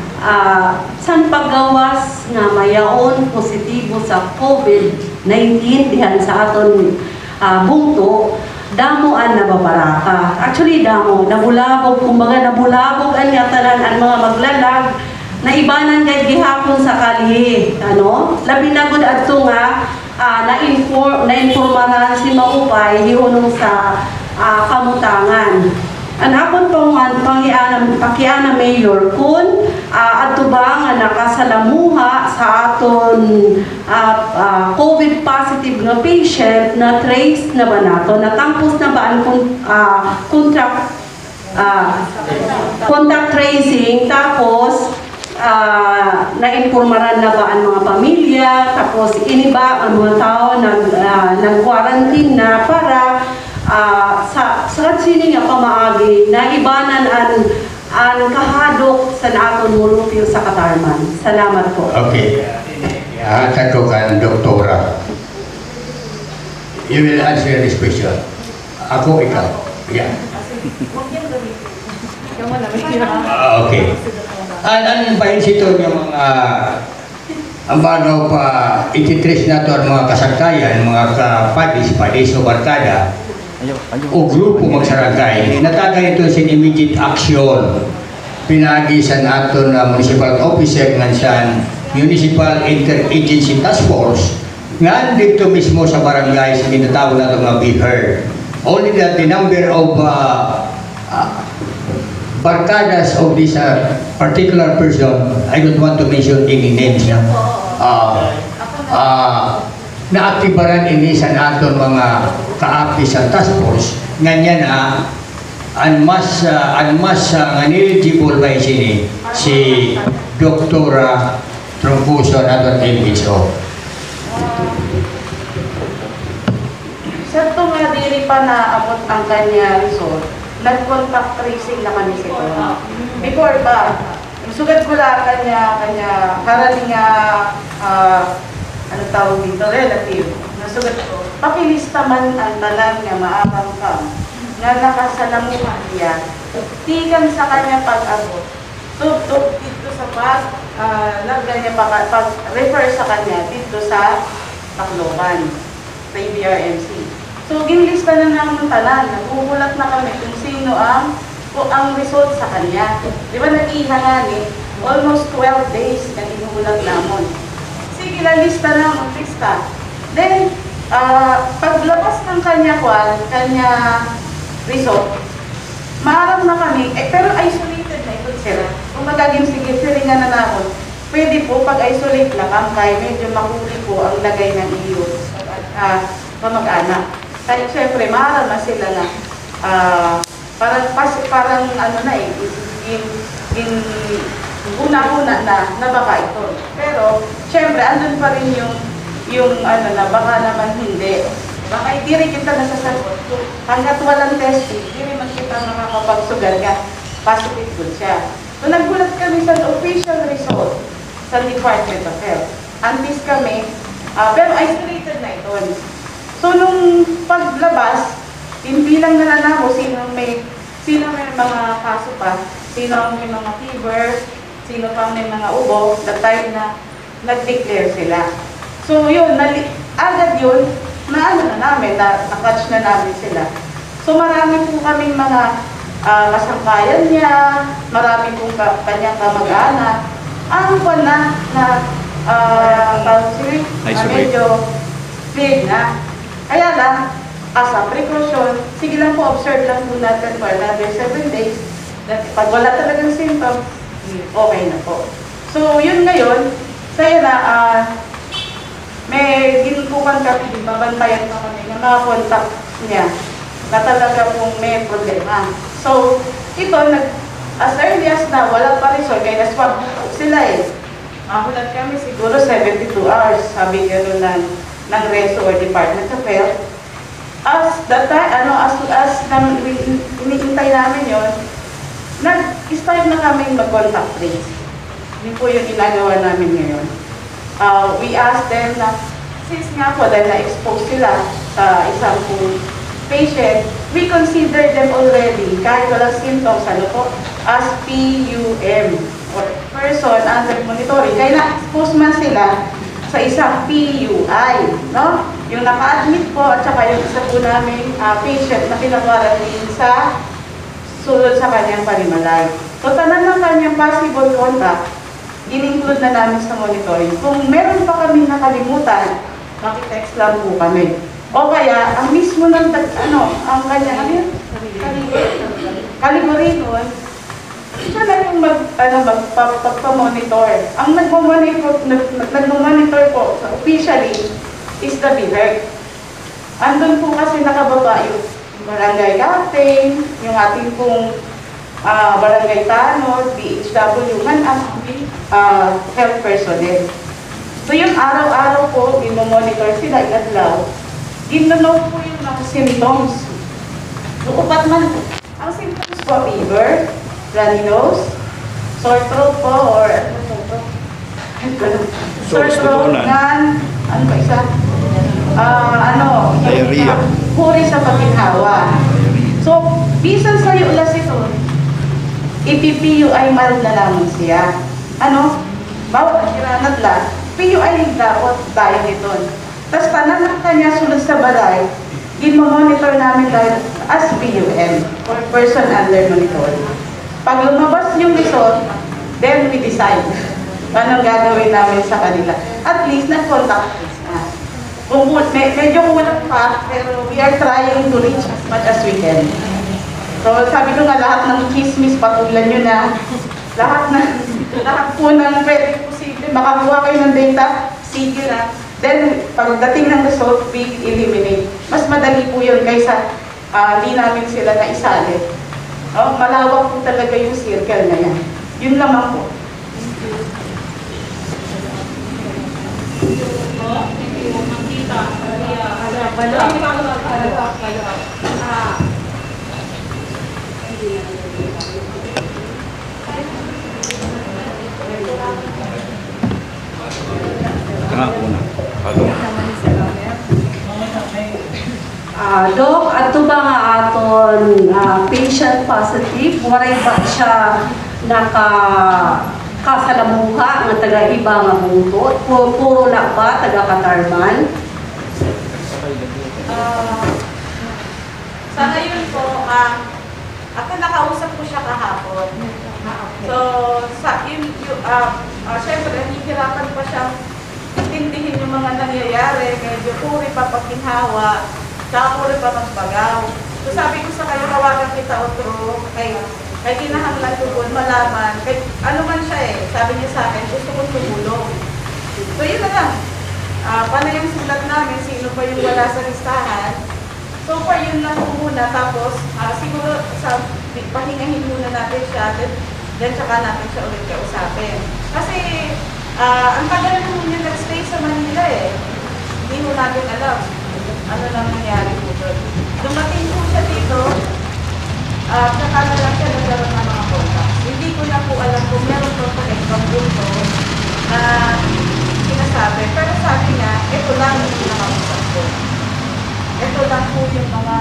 san paggawas nga mayaon positibo sa COVID-19 dihan sa aton bungto, damo ang nababaraka. Actually, damo, nabulabog, kumbaga nabulabog ang tanan ang mga maglalag, na ibanan kay gihapon sa kalye. Labi na gud adto nga, na-informaran si Maupay, hiunong sa kamutangan. Ang akong tongan, pakiana Mayor, kung ato ba nga nakasalamuha sa aton COVID positive na patient na trace na ba nato, natampos na ba ang contact tracing, tapos na-informaran na ba ang mga pamilya, tapos ini ba ang mga tao nag-quarantine na para sa sini nga pamaagi na ibanan ang kahadok sa aton mulupyo sa Katarman. Salamat po. Okay. Hatag ko kan doktora. You will answer this question. Ako, ikaw. Yeah. Okay. Ang pahinsito ng mga ang bago pa ititrace na ito ang mga kasangkayan, mga kapadis o barkada o grupo magsarangkay, natagay ito sa immediate action. Pinagi sa nato na municipal officer ng sa Municipal Interagency Task Force nga dito mismo sa barangay sa tinatawag natin mga be heard. Only that the number of barkadas of this particular person, I don't want to mention any names na, naaktibaran ini sa naton mga kaapi sa task force, ganyan unmas eligible ba sini si Dr. Troncoso naton MHO. Sa ito nga, dili pa naabot ang kanya result, nag-contact tracing na kami sa ito. Before pa, sugat ko lang kanya karani nga, ano tawag dito, relative. Nasugat ko, pakilista man ang talan nga maabang ka, nga nakasalamuhan niya, tigang sa kanya pag-abot, tugtog dito sa pag-refer sa kanya dito sa Tacloban, sa EBRMC. So, ginlista na namin talan, nagugulat na kami kung sino ang result sa kanya. Di ba nag-iha nga ni, almost 12 days na ginugulat namon. Sige, lalista na, mag-lista. Then, paglabas ng kanya result, maarap na kami, pero isolated na ito sila. Kung magaging sige, siringan na namin, pwede po pag-isolate na kay medyo mahuli po ang lagay ng iyo pamag-anak. Kaya syempre, maharap na sila na parang ano na una-una na baka ito. Pero, syempre, andun pa rin yung ano na, baka naman hindi. Baka hindi rin kita nasasagot. Hanggat walang testing, hindi rin man kita makakapagsugal ka, positive good siya. So, naggulat kami sa official result sa Department of Health. Antis kami, pero isolated na ito. So, nung paglabas, bilang na lang sino may mga kaso pa, sino may mga fever, sino pa may mga ubo, the time na nag-declare sila. So, yun, agad yun, na-catch na namin sila. So, marami po kaming mga kasangkayan niya, marami pong kanyang kamag-anak. Ang medyo big na. Kaya lang, as a precaution, sige lang po, observe lang po natin for another 7 days. Pag wala talagang symptom, okay na po. So, yun ngayon, saya na, may ginutukan kami, babantayan pa kami na mga contact niya na talaga pong may problema. So, ito, as early as na, wala pa result, kaya na-swab sila Mahulat kami siguro 72 hours, sabi gano'n ng RESO or Department of Health. As iniintay namin yon, nag-start na kami mag-contact trace. Yun po yung ginagawa namin ngayon. We asked them na, since nga po dahil na-expose sila sa isang patient, we consider them already, kahit walang symptoms, as PUM, or person under monitoring. Kaya na-expose man sila sa isang PUI, no? Yung naka-admit po at saka yung isa po namin patient na pinag-quarantine sa sulod sa kanyang panimalay. So, tanan ng kanyang possible contact, in-include na namin sa monitoring. Kung meron pa kami nakalimutan, makitext lang po kami. O kaya, ang mismo ng, ang kanyang, category nun, siya na yung magpapamonitor. Ang nagmamonitor po officially is the BHERC. Andun po kasi nakababa yung barangay captain, yung ating pong barangay tanod, BHW, man ang health personnel. So yung araw-araw po, monitor sila iladlaw. Ginonote po yung mga symptoms. So, upat man po. Ang symptoms po, fever, runny nose, sore throat po, or sore throat, ano ba isa? Diarrhea. Huri sa pagkinawa. So, bisan sa ulas ito, ipi-PUI mild na lang siya. Bawat kiranat lang, PUI dapat tayo nito. Tapos tanan ng kanya sulod sa balay, gin-monitor namin dahil as PUM, or person under monitoring. Pag lumabas yung result, then we decide anong gagawin namin sa kanila. At least, nag-contact us na. medyo kulang pa, pero we are trying to reach as much as we can. So sabi ko nga, lahat ng chismis, patulan nyo na. Lahat po ng pwede posible, makakuha kayo ng data, sige na. Then, pagdating ng result, we eliminate. Mas madali po yun kaysa di namin sila na isali. Malawak po talaga yung circle na yan. Yun lamang po. Dok, ato ba nga aton patient positive? Waray ba siya kasalamuha nga taga iba nga buntot? Pula ba taga Katarman? Sa ngayon po, ako nakausap ko siya kahapon. So, syempre, hihirapan pa siya intindihin yung mga nangyayari, medyo puri pa pakinhawa, tsaka puri pa magbagaw. So, sabi ko sa kayo, hawakan kita otro, kay kinahanglan ko po malaman, kay ano man siya sabi niya sa akin, gusto kong tumulong. So, yun na lang. Paano yung sulat namin, sino pa yung wala sa listahan? So far, yun lang po muna. Tapos, siguro, pahingahin muna natin siya. Then, tsaka natin siya ulit kausapin. Kasi, ang tagal po niya nag-stay sa Manila Hindi po natin alam ano lang nangyari po doon. Dumating po siya dito, tsaka na lang siya nagkaroon ng mga contacts. Hindi ko na po alam kung meron po po ibang punto na sinasabi. Pero sabi niya, ito lang yung nakausap ko. Ito lang po yung mga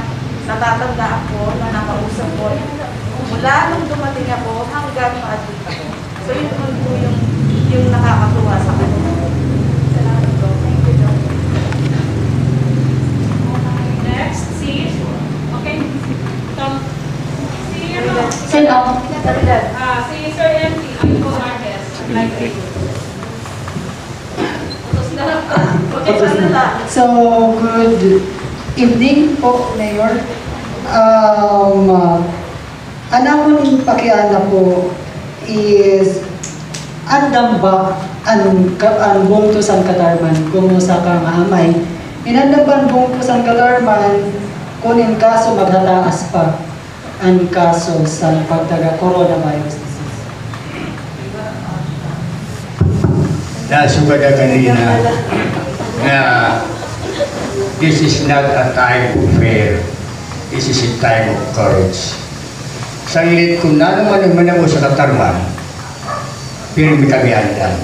natatandaan ko na nakausap ko. Mula nung dumating ako hanggang ma-admit ako. So yun po yung nakakatuwa sa kanila. Salamat po. Thank you, Doc. Next, si Sir MP, Aiko Marquez. So, good evening po, Mayor. Anak ko ng pakiana po is andam ba ang bungto sa Katarman kung sa kang amay. Inandaban bungto sa Katarman kunin kaso maghataas pa ang kaso sa pagtaga coronavirus disease. Nasugad na kanina na this is not a time of fear. This is a time of courage. Saglit kung naman ako sa Katarman, pirmi kami andan.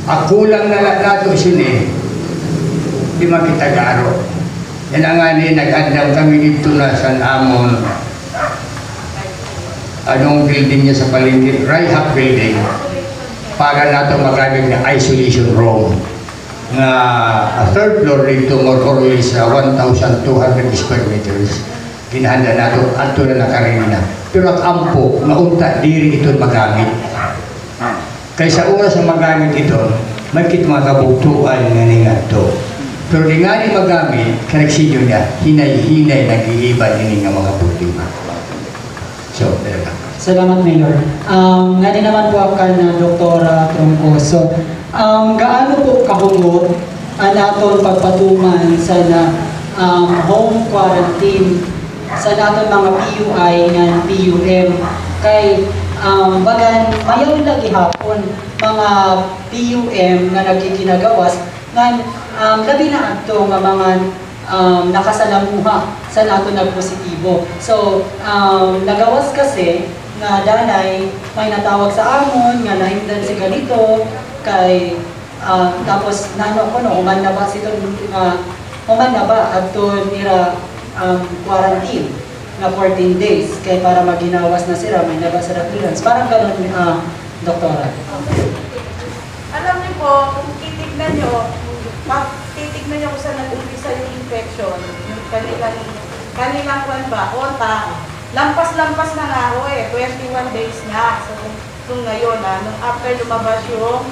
Ako lang nato sini, di makita garo. Yan ang ani nag-andam kami dito na sa Amon. Anong building niya sa palengke? Rehab building. Para nato magamit na isolation room. Na a third floor dito more or less 1,200 square meters. Ginahanda nato ato na nakarina. Pero at ampo, naunta diri ito magamit. Kaysa oras na magamit ito, magkit mga kabugtuan nga ningadto. Pero di nga ni magamit, kanagsinyo niya, hinay-hinay nag-iiba din nga mga problema. So, talaga. Salamat, Mayor. Nga din naman po ako na Doktora Troncoso. Gaano po kahungot ang aton pagpatuman sa home quarantine sa naton mga PUI ng PUM kay bagan mayaw lagi hapon mga PUM na nagkikinagawas nga labi na ato nga mga nakasalamuha sa nato nagpositibo. So, nagawas kasi na danay may natawag sa amon nga nahindan si ganito kay tapos nano ko no human na ba sito human na ba adto nila quarantine na 14 days kay para maginawas na sila may naba sa clearance parang ganoon doktora. Alam niyo po kung titignan niyo kung saan nag-umpisa yung infection yung kanilang kwan ba lampas na nga ako 21 days na. So, nung ngayon nung after lumabas yung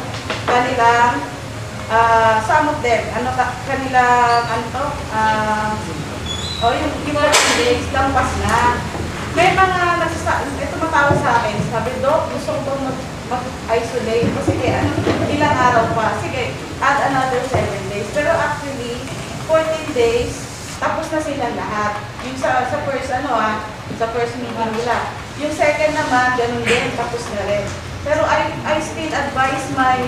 kanilang some of them, kanilang, yung 14 days, lampas na. May mga tumatawag sa akin, sabi, Dok, gusto ko mag-isolate. O sige, ilang araw pa? Sige, add another 7 days. Pero actually, 14 days, tapos na sila lahat. Yung sa first meeting nila. Yung second naman, ganun din, tapos na rin. Pero I still advise my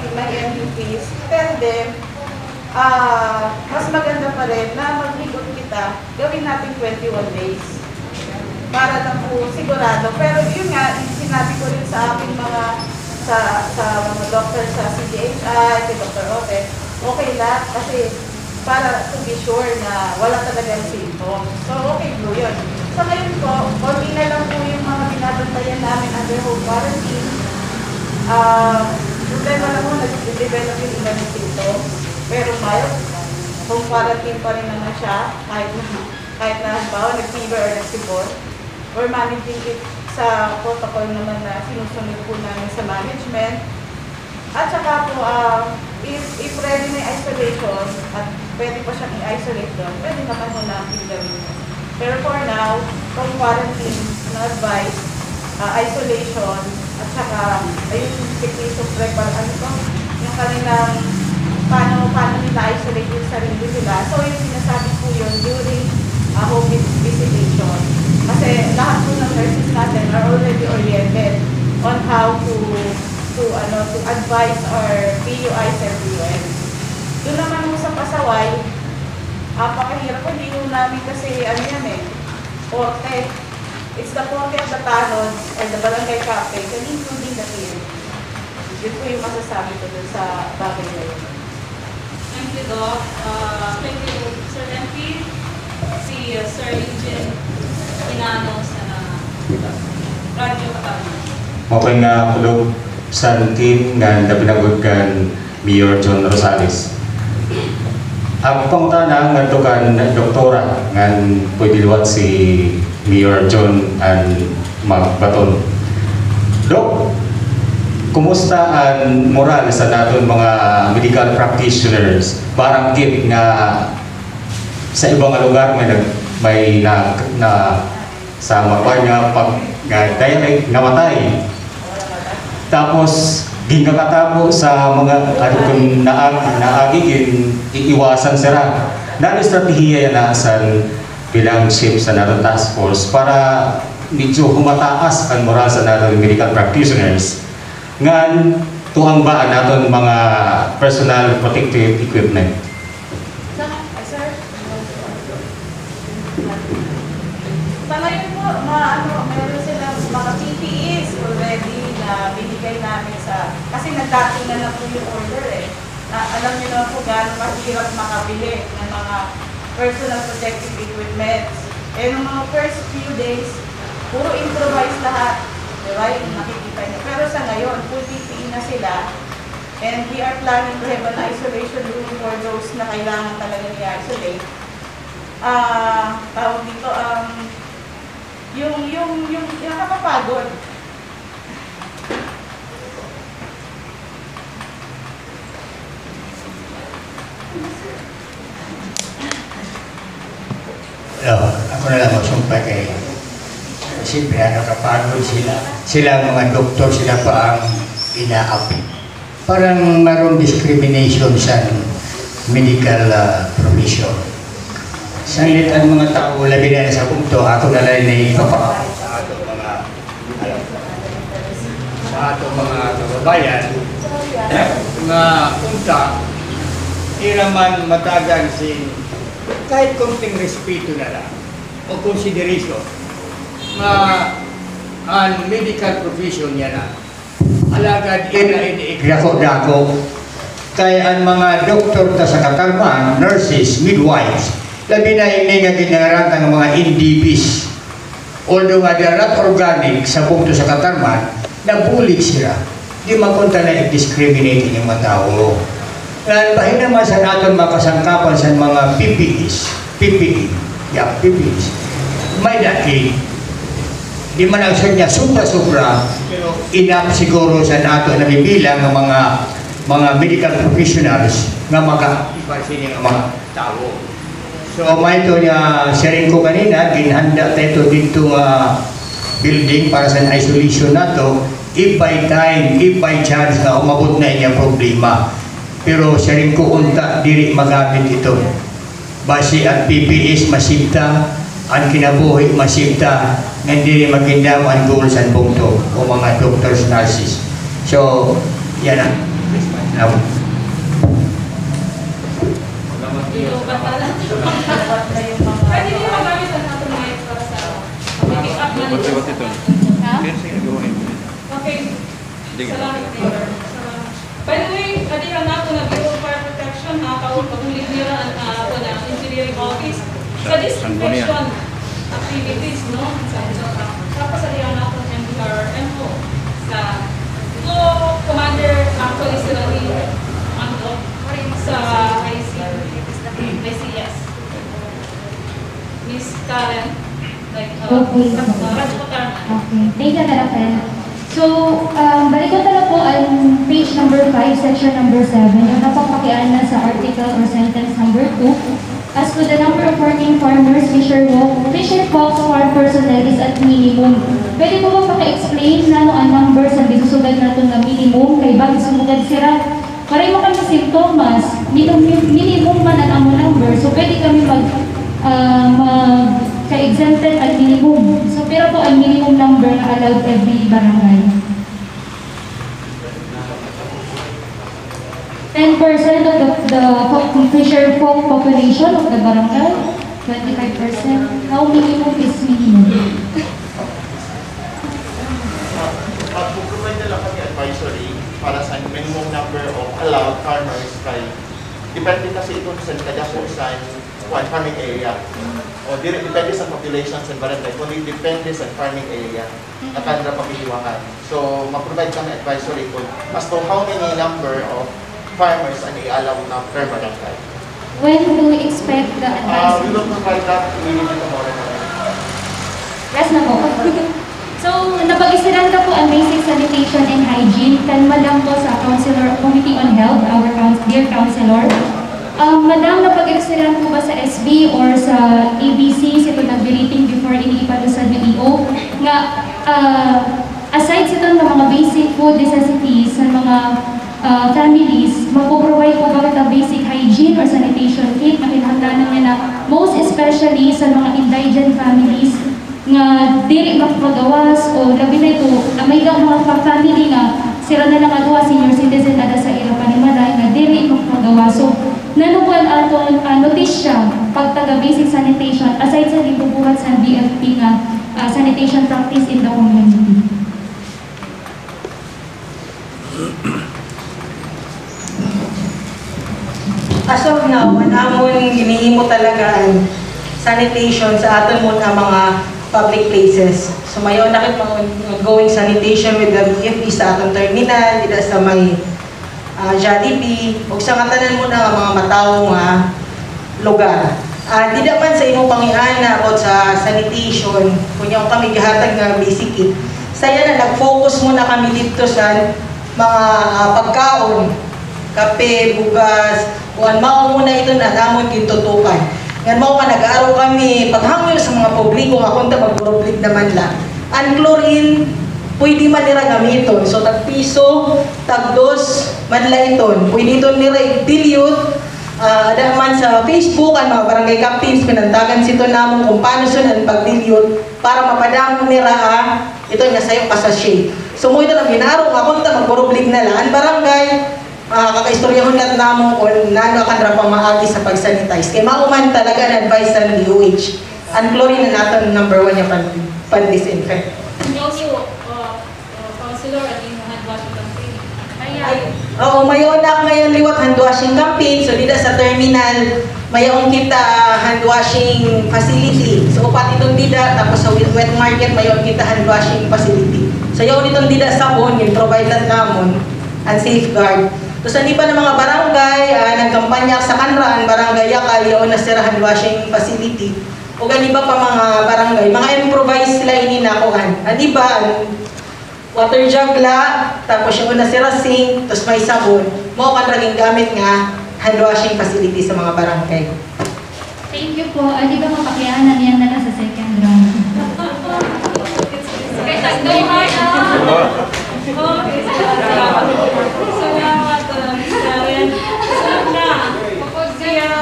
MUPs, tell them, mas maganda pa rin na mag-ikot kita, gawin natin 21 days. Para lang po sigurado. Pero yun nga, sinabi ko rin sa aking mga mga doctor sa CDHI, kay Dr. Ote, okay lang kasi para to be sure na wala talagang symptoms. So okay po yun. So ngayon po, konti na lang po yung mga binabantayan namin under home quarantine. Problema lang po, nag-develop yung iba ng symptoms. Pero mild, home quarantine pa rin naman siya, kahit na halimbawa, nag-fever or nag-sipon. We're managing it sa protocol naman na sinusunod po namin sa management. At saka po, if ready na isolation, at pwede pa siyang i-isolate doon, pwede naman mo natin gawin. Pero for now, home quarantine, na-advise, isolation, at saka, ayun, techniques of yung kanilang paano nila isolate yung sarili nila. So, yung sinasabi po yun during home visitation. Kasi lahat po ng nurses natin are already oriented on how to advise our PUIs everywhere. Doon naman po sa pasaway, pakahirap po, hindi namin kasi korte. It's the korte of the tanod or the barangay captain and including the team. Yun po yung masasabi ko dun sa bagay na yun. Thank you, Doc. Thank you, Sir MP. Si Sir Eugene Inano sa Radio Katawan. Okay nga kulog sa team nga pinagod kan Mayor John Rosales. Ang pangutana nga kan doktora nga pwede liwat si Mayor John and Magbaton. Dok, kumusta ang moral sa naton mga medical practitioners? Parang kit nga sa ibang lugar may sa mapanya pag direct namatay. Tapos gingatabo sa mga kung naagigin iiwasan sila. Dahil estratehiya yan sa bilang chief sa naton task force para medyo humataas ang moral sa naton medical practitioners. Ngan tuang ba naton mga personal protective equipment? Sa ngayon po, meron silang mga PPEs already na binigay namin kasi nagdating na po yung order alam niyo naman po gano'ng mahirap makabili ng mga personal protective equipment. Nung mga first few days, puro improvise lahat. Diba? Yung nakikita niyo. Pero sa ngayon, full PPE na sila. And we are planning to have an isolation room for those na kailangan talaga i-isolate. Tawag dito, yung nakakapagod. Ako na lang magsumpay kay siyempre nakapagod sila mga doktor, sila pa ang inaapi. Parang mayroong discrimination sa medical profession. Sanlit ang mga tao, labi na sa punto, ako na lang na ipapakaw sa atong mga kababayan nga punta, iraman matagan kahit konting respeto na lang o consideration nga ang medical profession niya na alagad ina-dako kaya ang mga doktor ta sa Katarman, nurses, midwives, labi na hindi nga ginaratan ng mga NDPs. Although nga they are not organic sa punkto sa Katarman, nabulig sila. Di mapunta na i-discriminating yung mga tao. Bahin naman sa natin makasangkapan sa mga PPEs. May dati, di man ang niya sobra-sobra, pero enough siguro sa nato na bibilang ng mga medical professionals nga maka-activar sini nga mga tao. So may ito niya sharing ko kanina, ginhanda tayo dito building para sa isolation na to, if by time, if by chance na umabot na inyong problema. Pero sharing ko unta, diri magamit ito. Basi at PPS masibta, ang kinabuhi masibta, nga diri magindam ang goal sa bungto o mga doctors, nurses. So, yan ang now. Pwede niyo magamit ang natin mga para sa pick up na nito. Ha? Okay. Salamat, Mayor. By the way, kadihan na ito na Bureau of Fire Protection, pag-ulit niyo na ito na engineering office. Sa disinfection activities, no? Tapos kadihan na ito ng MDRMO. So, Commander, actually sila ni sa ICS. Miss Karen, like, okay. Thank you, Rafael. So, balik ko talaga po ang page number 5, section number 7, yung napapakiaan na sa article or sentence number 2. As to the number of working farmers, fisher folks, farm personnel is at minimum. Pwede po ba paka-explain na ano ang number sa bisusugad natin na minimum, kay bakit sumugad sila? Para yung mga simptomas, minimum man ang among number, so pwede kami ka-exempted at minimum. So pero po ang minimum number na allowed every barangay. 10% of the fisher folk population of the barangay, 25%. How minimum is minimum? Pag-provide na lang kami advisory para sa minimum number of allowed farmers kay depende kasi ito sa kadakusan farming area. O depende sa population sa barangay, kundi depende sa farming area na kanila paghihiwakan. So, ma-provide kami advisory kung as to how many number of farmers ang i-allow na per barangay. When do we expect the advice? We will provide that immediately tomorrow. Last na po. So, napag-isiran na po ang basic sanitation and hygiene. Kalma lang po sa Committee on Health, our dear Councilor. Madam, napag-isiran po ba sa SB or sa ABC, ito nag-rating before iniipalo sa DEO, nga aside sa ito ng mga basic food necessities sa mga families, magpo-provide po ba ito basic hygiene or sanitation kit, makinahanglanan niya na most especially sa mga indigent families nga dili makapagawas o labi na ito, may mga family nga sila na lang agawa, senior citizen na sa ila panimalay nga dili makapagawas. So, nanubuan atong notisya pag taga-basic sanitation aside sa gibubuhat sa BFP nga sanitation practice in the community. As of now, namon ginihimo talaga ang sanitation sa aton mo na mga public places. So mayon nakit ongoing sanitation with the BFP sa atong terminal, dito sa may Jollibee, ug sa katanan mo na mga matawo nga lugar. Di man sa imong pangiana about sa sanitation, kunya kami gihatag nga basic kit. Saya na nag-focus muna kami dito sa mga pagkaon, kape, bugas, kuan mao muna ito na namon gitutukan. Ngan mao ka nag-aaraw kami paghangyo sa mga publiko nga kunta mag-public naman lang. Ang chlorine pwede man nila gamiton. So tag-piso, tag-dos, manlaiton. Pwede ito nila i-dilute. Ada man sa Facebook ang mga barangay captains pinantagan sito namon kung paano sunod pag-dilute para mapadamo nila ito nga sayo kasashay. So mo ito na binaro nga kunta mag-public na lang barangay. Kakaistoryahan natin namon kung nano kanra pa maagi sa pag-sanitize. Kaya mauman talaga na-advise sa DOH. Ang chlorine na natin number 1 yung pan-disinfect. And also, Councilor, I mean, hand washing campaign. Oo, mayon na ngayon liwat hand washing campaign. So dito sa terminal, mayon kita hand washing facility. So upat itong dida, tapos sa wet market, mayon kita hand washing facility. So yun itong dida sabon, yung provided namon, and safeguard. Tapos hindi pa ng mga barangay, nagkampanya sa kanraan, barangay Yakay, yun na sira hand washing facility. O ganiba pa mga barangay, mga improvise sila ininakuhan. Hindi ba, water jug la, tapos yung una sira sink, tapos may sabon. Mo kan raging gamit nga hand washing facility sa mga barangay. Thank you po. Di ba mapakianan yan na nasa second round? Okay, no hard Okay, salamat. Salamat, Mr. Ryan. Sana, kapag siya,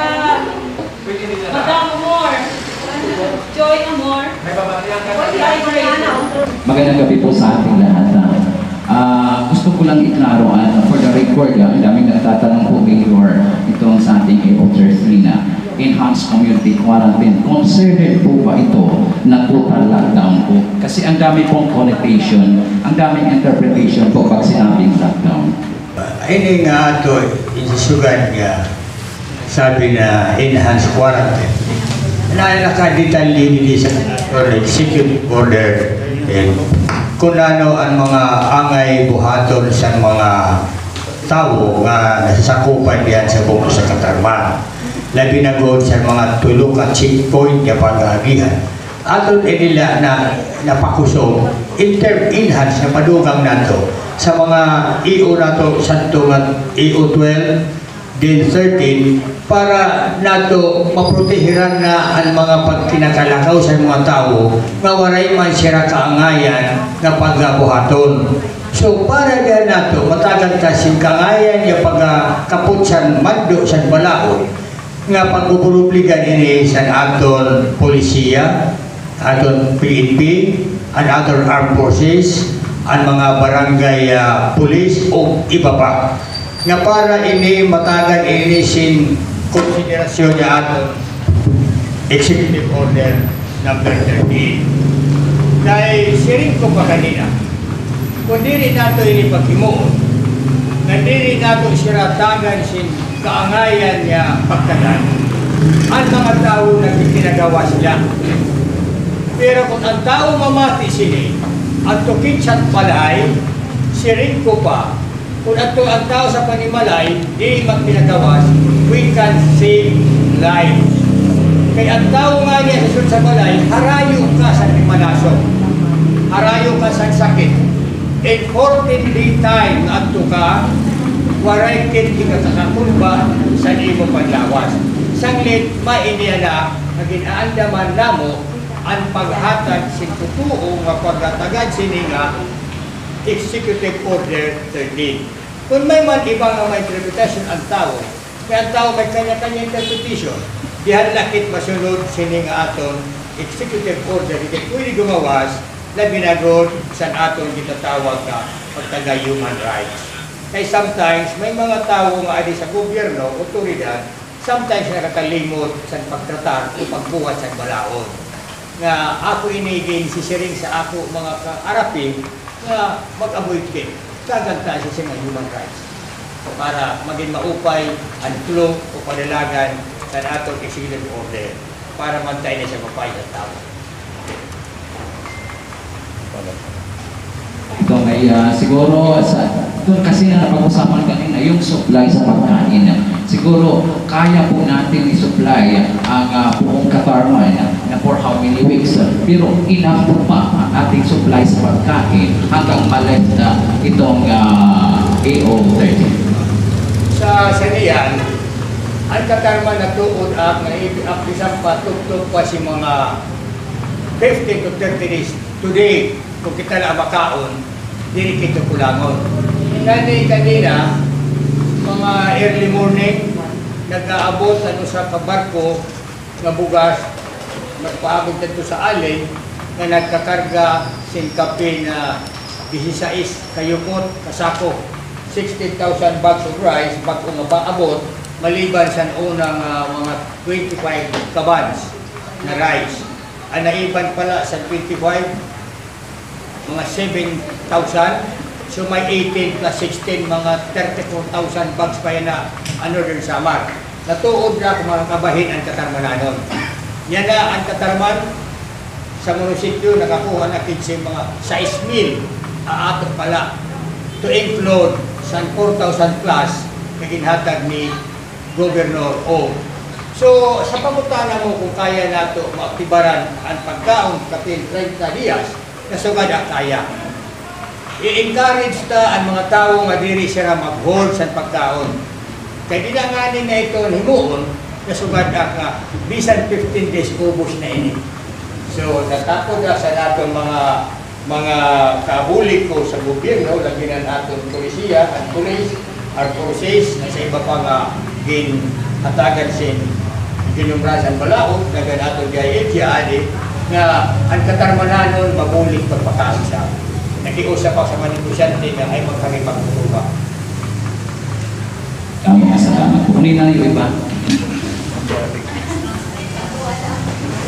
Madam Amor, Joy Amor, Magandang gabi po sa ating lahat. Gusto ko lang iklaro for the record, ang daming nagtatanong po Mayor itong sa ating officers na enhanced community quarantine. Concerned po ba ito na total lockdown po? Kasi ang dami pong connotation, ang daming interpretation po pag sinabing lockdown. Ini nga ito, isisugan niya, sabi na enhanced quarantine. Nakaditalye nila sa executive order kung ano ang mga angay buhaton sa mga tao nga nasasakupan diyan sa buong sa Katarman. Labi na god sa mga tulong at checkpoint nga pag-aagihan. Aton nila na napakusog, enhance na padugang nato sa mga EO nato sa EO 12, din 13, para nato maprotehiran na ang mga pagkinakalakaw sa mga tao nga waray man sira kaangayan nga paggabuhaton. So para diyan nato matagan kasing kaangayan nga pagkaputsan maddo sa balaod nga pagbuburubligan ini sa aton polisiya, aton PNP, and other armed forces, ang mga barangay police o iba pa. Nga para ini matagan ini sin konsiderasyon niya aton Executive Order number 13. Dahil siring ko pa kanina, kung diri nato ini paghimuon, na diri nato siratagan sin kaangayan niya pagkalan, ang mga tao nagkinagawa sila. Pero kung ang tao mamati sila, at tukinsat palay, siring ko pa, kung ato ang tao sa panimalay, di magpinagawas, we can save lives. Kaya ang tao nga niya sa balay, harayo ka sa pimanasok. Harayo ka sa sakit. In 14-day time na ato ka, waray kit ka kakakulba sa imo panlawas. Sanglit, mainiya na, naging-aandaman namo, ang paghatag sin tutuo nga pagratagad sininga Executive Order 13. Kung may man ibang may interpretation ang tao, kaya ang tao may kanya-kanya interpretation, dihan lakit masunod sininga aton Executive Order, hindi pwede gumawas, labi na ron sa aton gitatawag ka pagtaga human rights. Kaya sometimes may mga tao nga adi sa gobyerno, otoridad, sometimes nakakalimot sa pagtratar o pagbuhat sa balaod. Nga ako iniging sisiring sa ako mga kaarapin na mag-avoid kayo. Kaganta siya ng human rights para maging maupay ang tulong o panalagan sa atong executive order para mantay na siya mapay sa tao. Ito ngay siguro doon kasi na napag-usapan kanina yung supply sa pagkain. Siguro kaya po natin i-supply ang buong Katarman na for how many weeks. Pero enough po pa ang ating supply sa pagkain hanggang malit na itong AO30. Sa saniyan, ang Katarman na tuod na isang patugtog pa si mga 15 to 30 days. Today, kung kita na makaon, diri kito kulangon. Kanina, mga early morning, nag-aabot sa kabarko na bugas, nagpaabot dito sa alin, na nagkakarga sin kape na 16 kayukot, kasako, 16,000 bags of rice, bago nga paabot, maliban sa unang mga 25 kabans na rice. Ang naiban pala sa 25, mga 7,000. So may 18 plus 16, mga 34,000 bags pa yan na Northern Samar. Natuod na kung mga kabahin ang Katarmananon. Yan na ang Katarman sa munisipyo nakakuha na kinsi mga 6,000 aatok pala to include sa 4,000 plus kaginhatag ni Governor O. So sa pangutana mo kung kaya nato maaktibaran ang pagkaon kapil 30 dias, nasugad ang kaya. I-encourage ta ang mga tao nga diri sila mag-hold sa pagkaon. Kaya dinanganin na ito himuon, nasugad nga, bisan 15 days ubos na ini. So, natapod na sa natong mga kabulik ko sa gobyerno, lagi na natong polisiya at police, our forces, na sa iba pa nga ginhatagan sin ginumrasan balaod, naga natong gayet adi, nga ang katarmananon mabulik pagpakaon sa nakiusap ako sa mga negosyante na ay kami magtutuba. Salamat po. Kanina yung iba.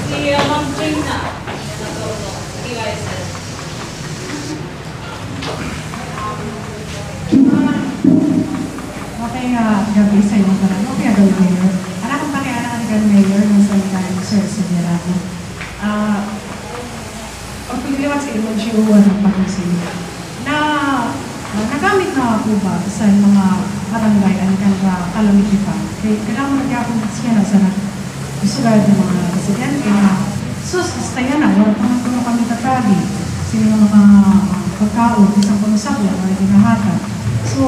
Si Ma'am Gina. Okay, gabi sa inyo para mo, kaya gawin mayor. Anak kong pakianak ni mayor ng salita ni Sir Simirano. Pagpiliwan sa ilong siya ng pag-isip na nagamit na po ba sa mga barangay ang calamity fund. Kailangan nagyakong siya na sa susugal ng mga residente na sustayan na, wala pang kuno kami tatagi sila mga pagkaon, isang panusakla, mga ginahatan. So,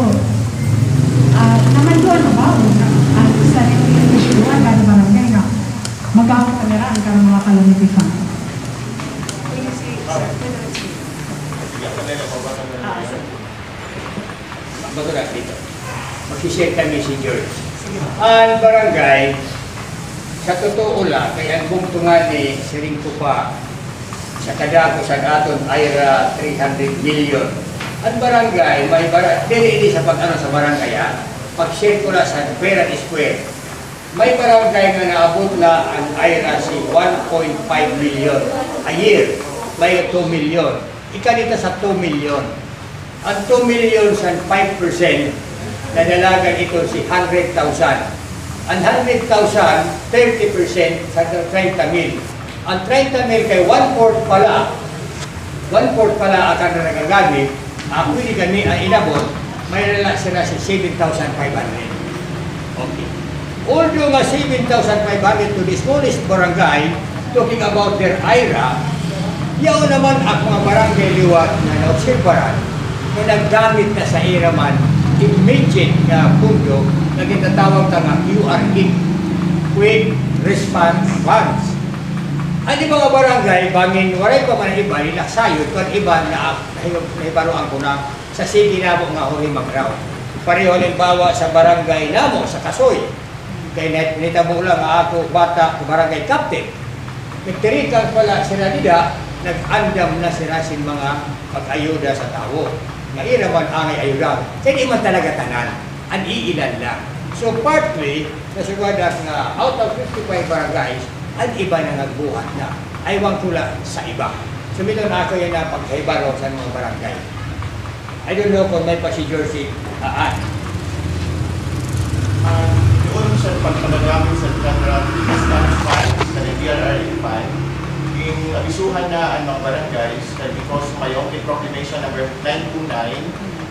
naman doon mabawag ang isa rin yung isyuan kada barangay na mag-awag kameraan ka ng mga calamity fund. Bagulat dito. Mag-share kami si George. Ang barangay, sa totoo lang, kaya ang bungtungan ni Siring pa sa kadako sa aton IRA 300 million. Ang barangay, may barangay, dili sa pag-ano sa barangay, pag-share ko na sa Pera Square. May barangay nga naabot na ang IRA si 1.5 million a year. May 2 million. Ikanita sa 2 million. Ang 2 million sa 5%, nadalagan ito si 100,000. Ang 100,000, 30% sa 30,000. Ang 30,000 kay 1/4 pala. 1/4 pala akan na nagagamit. Ang pwede kami ang inabot, may nala sila si 7,500. Okay. Although nga 7,500 to the smallest barangay, talking about their IRA, yaw naman ang mga barangay liwat na naobserbaran na naggamit na sa iraman immediate na pundo na ginatawag nga QRE, Quick Response Funds. Ang mga barangay, bangin, waray pa man iba, nilaksayot, kung iba na nahibaroan ko na sa sige namo nga huli magraw. Pareho halimbawa sa barangay namo, sa Kasoy. Kaya nitabo lang ako bata ko barangay captain. Nagtirikan pala sila nila, nag-andam na sila sin mga pag-ayuda sa tao. Ngayon naman angay ayuda. Kaya di man talaga tanan. Ang iilan lang. So partly, nasugada nga out of 55 barangays, ang iba na nagbuhat na. Aywang tula sa iba. So mito na ako yan na pagkaibaro sa mga barangay. I don't know kung may pa si Jersey. Doon sa pagpanagamit sa Canada Response Fund, sa DRRA Fund, yung abisuhan na ang mga barangays because may only proclamation number 929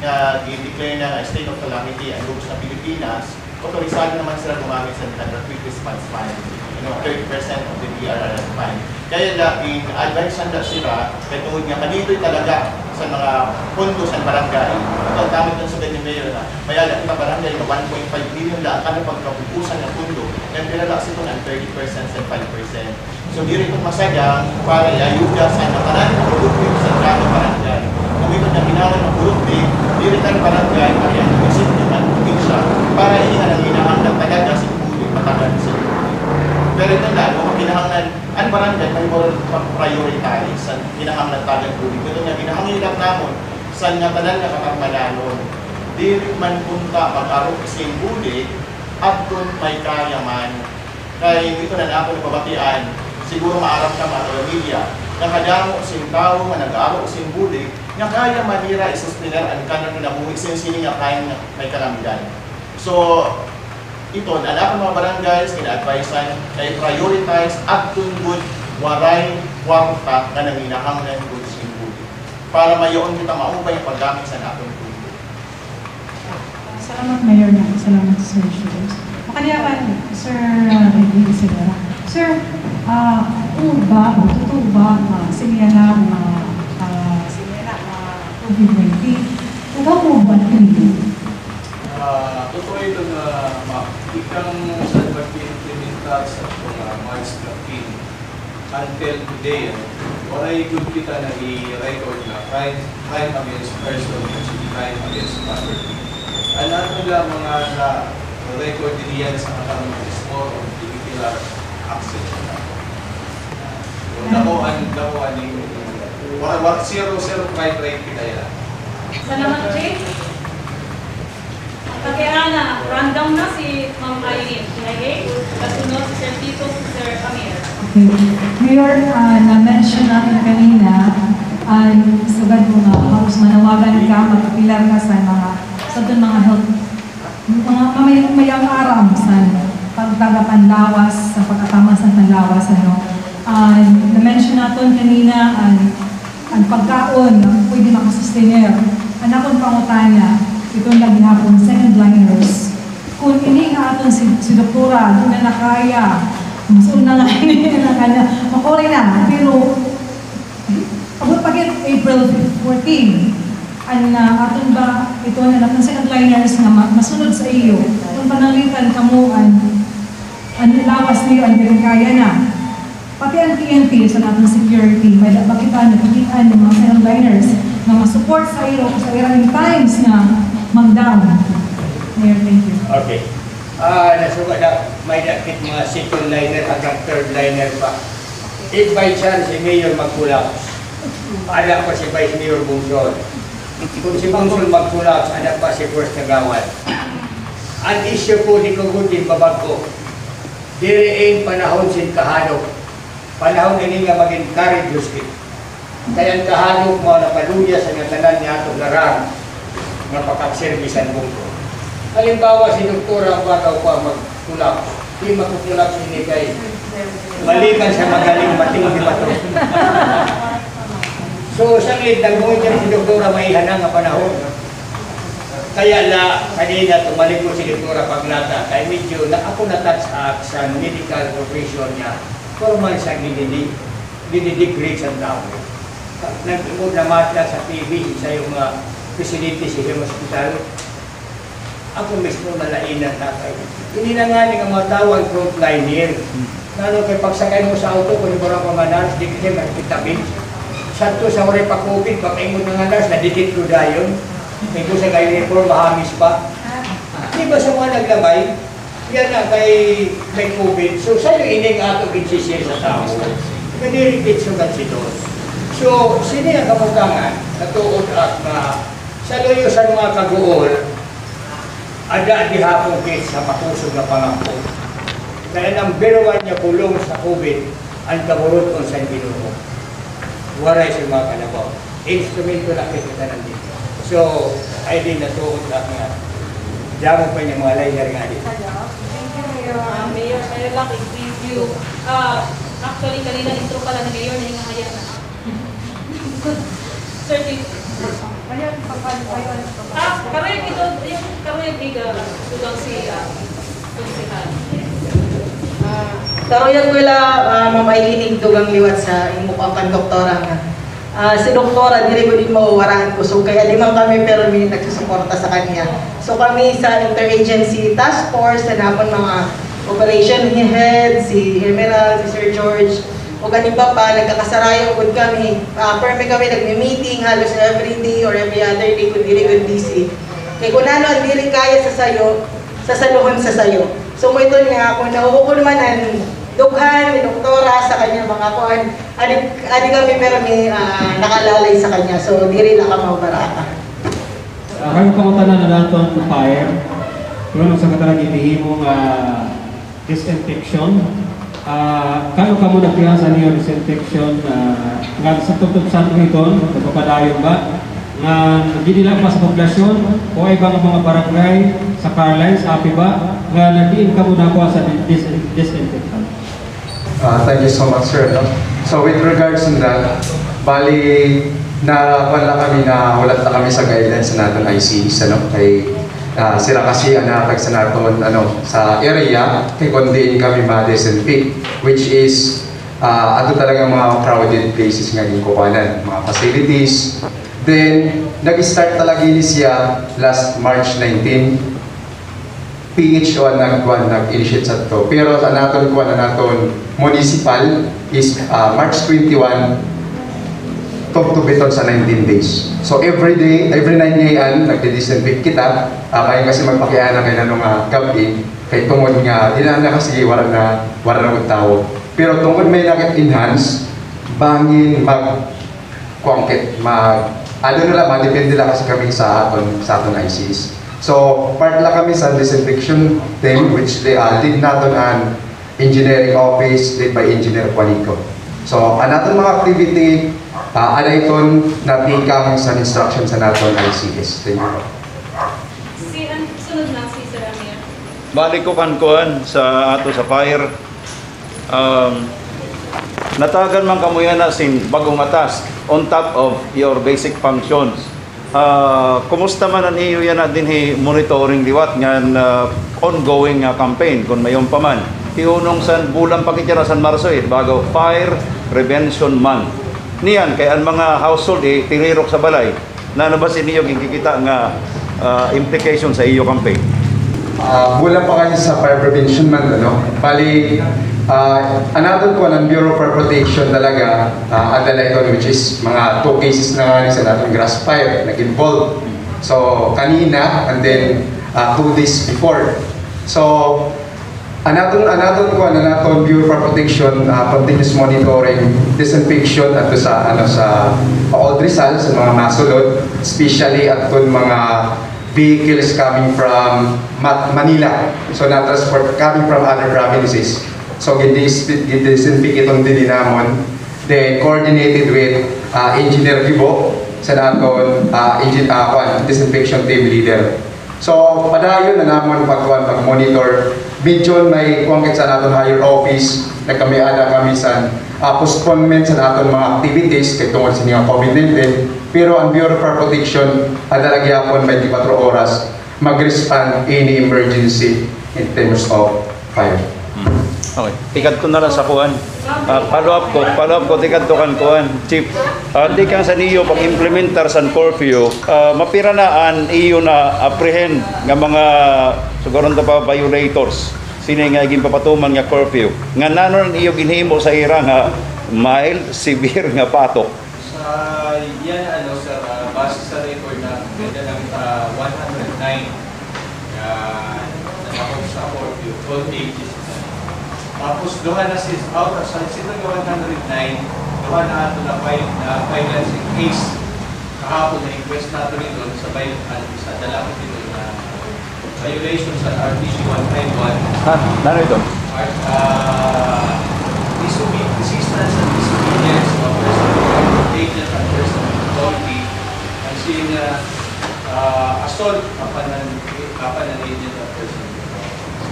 na i-declare na state of calamity ang looks ng Pilipinas, otorisado naman sila gumamit sa Canada Quick Response Fund, 30% of the DRRA Fund. Kaya in advice na sila, katuod nga kanito'y talaga sa mga pondo sa barangay. Ito ang damit ng sabi ni Mayor na mayala kita barangay na 1.5 billion lang kada pagkabukusan ng pondo, yan pinalakas ito ng 30% and 5%. So diri kong masagang para ayuda sa matanan ng produkto sa kada barangay. Kung ito na ginawa ng produkto, diri tayo barangay para yan isip naman siya para iyan ang hinahanglan talaga sa public matagal sa public. Pero ito lalo, kung hinahanglan ang barangay may more prioritize ang hinahanglan talaga public. Ito na hinahanglan namon sa nga tanan na katarmalanon. Diri man punta mag-arok ising public at kung may kayaman. Kaya ito na ako napabatian siguro maaram ka mga media na kadamo sing tao nga nag-aaral sing bulig nga kaya manira isuspender ang kanan na buhi sini nga kaya may kalamidad. So ito na mga barangays kina-advisean kay prioritize at tungod waray kwarta nga nanginahanglan gud sing bulig para mayon kita maubay ang paggamit sa natong tungod. Salamat Mayor na. Salamat Sir Shores. Makaniyakan Sir Isidora. Sir, totoo ba siniyala COVID-19? Ikaw mo ba ito? Totoo ito na kang sa mag-implementar sa mga March 13 until today, waray good kita na i-record na crime against person at crime against property. Ano nga mga na-record din yan sa katamang score of vehicular accident. Dakuan yung zero crime rate kita yan. Salamat, Chief. Kaya random na si Ma'am Irene. Okay? Kasunod si Sir Tito, si Sir Amir. Mayor, na-mention natin kanina, sugad mo nga, halos manawagan ka, magkapilar ka sa mga health, mga mamayang aram sa pagtagapanlawas, sa pagkatama sa panlawas. Na-mention natin kanina, ang pagkaon, pwede makasustainer. Anakon pangutana, itong lagi hapon, second liners. Kung ini nga aton si Doktora, doon na nakaya, mas una nga hindi na kanya, makori na, pero abot pagit April 14, aton ba ito na ng second liners na masunod sa iyo, kung panangitan kamuan, ang lawas niyo, ang kaya na. Pati ang TNT sa natong security, may bakitan, nakikitaan ng mga second liners na masupport sa iyo sa iraming times na mag-down. Mayor, thank you. Okay. Nasuka na may nakit mga second liner hanggang third liner pa. If by chance si Mayor magkulaps, anak pa si Vice Mayor Bungsol. Kung si Bungsol magkulaps, anak pa si First Nagawad. Ang issue po ni Kugutin Babagko, diriin panahon sin kahanok. Panahon ini nga maging carried justice. Kaya ang kahanok mo na paluya sa ngatanan niya itong larang nga pakakservisan bungko. Halimbawa si Doktora ang bagaw pa magkulap. Di magkukulap sini kay malikan sa magaling mating di bato. So saglit nagmungin niya si Doktora may hanang nga panahon. Kaya kanina tumalik ko si Doktora paglata kay medyo na ako na-touch up sa medical profession niya. Formal sa ginidegrade sa tao. Nag-imod na matla sa TV sa yung facilities sa hospital. Ako mismo nalainan na kayo. Hindi na nga nga mga tawag frontliner. Nano kay pagsakay mo sa auto, kung ibarang mga nurse, di kayo magkitabi. Santo sa oray pa COVID, pag-imod ng nurse, nadikit ko dayon. May gusto kayo uniform, mahamis pa. Di ba sa mga naglamay, yan na kay may COVID. So sa'yo ining ato kinsisir sa tao. Kaniripit sugat si Don. So, sino yung kamutangan na tuod at na sa loyo sa mga kaguol, ada di hapong kit sa pakusog na pangako. Kaya nang biruan niya kulong sa COVID, ang kaburot kung saan binuho. Waray sa mga kalabaw. Instrumento na kita nandito. So, ay din natuod at nga. Diyan pa niya mga liner nga dito. Mayor, mayroon lang i-preview. Actually, kanina intro pala na Mayor na yung hayat na. Sir, karoy ito, yung karoy biga, tulong si Konsehal. Karoyan ko Ma'am Aileen dugang liwat sa imukakan doktora nga. Si doktora, dili ko din mawawaraan ko. So kaya limang kami pero may nagsusuporta sa kanya. So kami sa Interagency Task Force, na napon mga operation head, si Emerald, si Sir George, o ganin pa nagkakasarayo ugod kami. Perme kami nagmi-meeting halos every day or every other day kung dili good busy. Kaya kung ano ang dili kaya sa sayo, sasaluhon sa sayo. So mo ito nga, kung nahuhukul man ang dughan ni doktora sa kanya mga kuan, adi kami pero may nakalalay sa kanya. So dili na ka mabarata. Kami pangutanan na natin ng fire. Kung sa katalang itihimong disinfection, kano ka mo nagpihasan niyo disinfection nga sa tutupsan mo ito, nagpapadayon ba? Nga hindi lang pa sa populasyon o ibang mga barangay sa Carlines, api ba? Nga nagdiin ka mo na po sa disinfection. Thank you so much, sir. So with regards to that, bali na wala kami na wala kami sa guidelines sa naton ICs, kay sila kasi anatag sa naton sa area kay kundi kami ma-disinfect, which is ato talaga mga crowded places nga din kukuhanan, mga facilities. Then nag-start talaga ini siya last March 19. PH1 nag-initiate sa to. Pero sa naton municipal is March 21 to biton sa 19 days. So every day, every night ngayon, nagdi-disinfect kita. Kaya kasi magpakiana kay nanong gabi, kay tungod nga, di na kasi wala na tao. Pero tungod may nakit-enhance, bangin mag-concrete, ano nila, depende lang kasi kami sa aton ICs. So, part lang kami sa disinfection team, which they lead natin ang engineering office, led by Engineer Juanico. So, natin mga activity, iton natikang sa instruction sa natin ICS. Thank you. Sunod na si Sir Amir. Balik ko kankuan sa ato sa fire. Natagan man kamuya na sin bagong atas on top of your basic functions. Kumusta man ang iyo yan na din monitoring liwat ngan ongoing campaign kung mayon pa man. Tiunong san bulan pakitira san Marso bago Fire Prevention Month. Niyan kay ang mga household tirirok sa balay. Na ba siniyo kikita nga implication sa iyo campaign? Bulan pa kayo sa Fire Prevention Month, ano? Bali, another ko ng Bureau for Protection talaga, adala ito, which is mga 2 cases na nga sa natin grass fire nag-involve. So, kanina, and then 2 days before. So, another ko na natin Bureau for Protection, continuous monitoring, disinfection at sa Old Rizal, sa mga masulod, especially at mga vehicles coming from Manila, so na-transport coming from other provinces. So disinfect itong dinamon, then coordinated with Engineer Gibo sa naton disinfection team leader. So padayon na namon pag-monitor. Medyo may kongkit sa naton higher office na kami sa postponement sa naton mga activities kay tungod sa mga COVID-19. Pero ang Bureau for Protection adalagyapon 24 oras mag-respond any emergency in terms of fire. Okay, tikad ko na lang sa kuan. Follow up ko tikad to kan kuan. Chief, di kang sa niyo pag-implementar sa curfew, mapira na an iyo na apprehend nga mga siguro pa violators. Sino nga gin papatuman nga curfew. Nga nanon iyo ginhimo sa ira nga mild, severe nga patok. Yan sir, base sa record na ganda ng 109 nakakot sa curfew, all ages. Tapos duha na out of sa 109, duha na ato na violence case. Kahapon na request nato rin sa dalapit dito na violation sa RTC 151. Nano ito? Resistance and disobedience of personal agent and personal authority and seeing assault upon an agent and personal authority.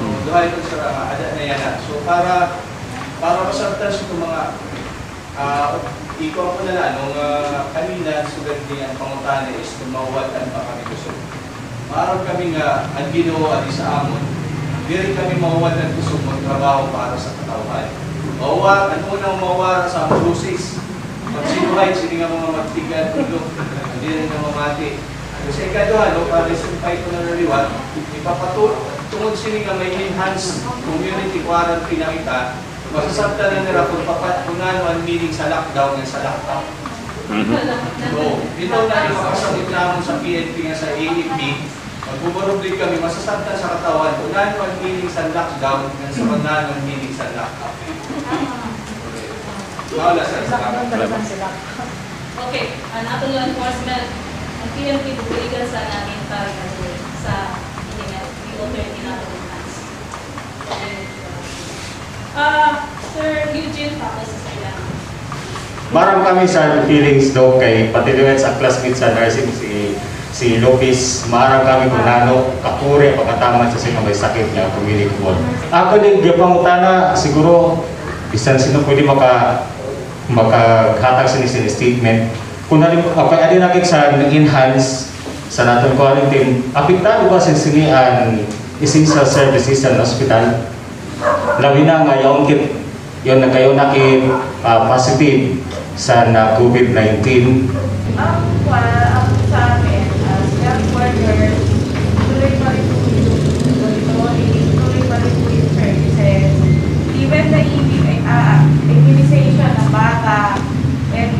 So, duha ito sa ada na yan. So, para masabtan sa mga ikaw ko na lang, nung kanina sugad din ang pangutana is tumawatan pa kami gusto. Maaraw kami nga ang ginawa di sa amon, di kami mawawatan gusto magtrabaho para sa katawan. Ano nang mawara sa ambulosis. Pag sinuhay, sila nga mga magtigan, hindi rin na mamati. Kasi ikaduha, para isumpay ko na naliwat, tungod sila nga may enhanced community quarantine na kita, masasabta na nila kung ano ang meaning sa lockdown sa lockdown. So, ito na ipapasabit namin sa PNP nga sa AEP, magbubarublik kami, masasabta sa katawan kung ano ang meaning sa lockdown nga sa kung ano ang meaning sa lockdown. Wala sa Okay, ang atong enforcement, ang PNP bubuligan sa namin para sa the-alter din natin enhance. Sir Eugene, tapos sa ilan. Marang kami sa feelings do kay pati doon sa classmate sa nursing si Lopez, marang kami kung nano kapure pagkataman sa sino may sakit na community ward. Ako din gapangutana siguro bisan sino pwede makakhatag sa ni statement. Kung natin adin natin sa enhance sa naton quarantine, apektado ba sa sinian essential services sa hospital? Labi na nga yung yun na kayo positive sa COVID-19. Ang sa amin, as health workers, tuloy pa rin po yung monitoring even the immunization ng bata and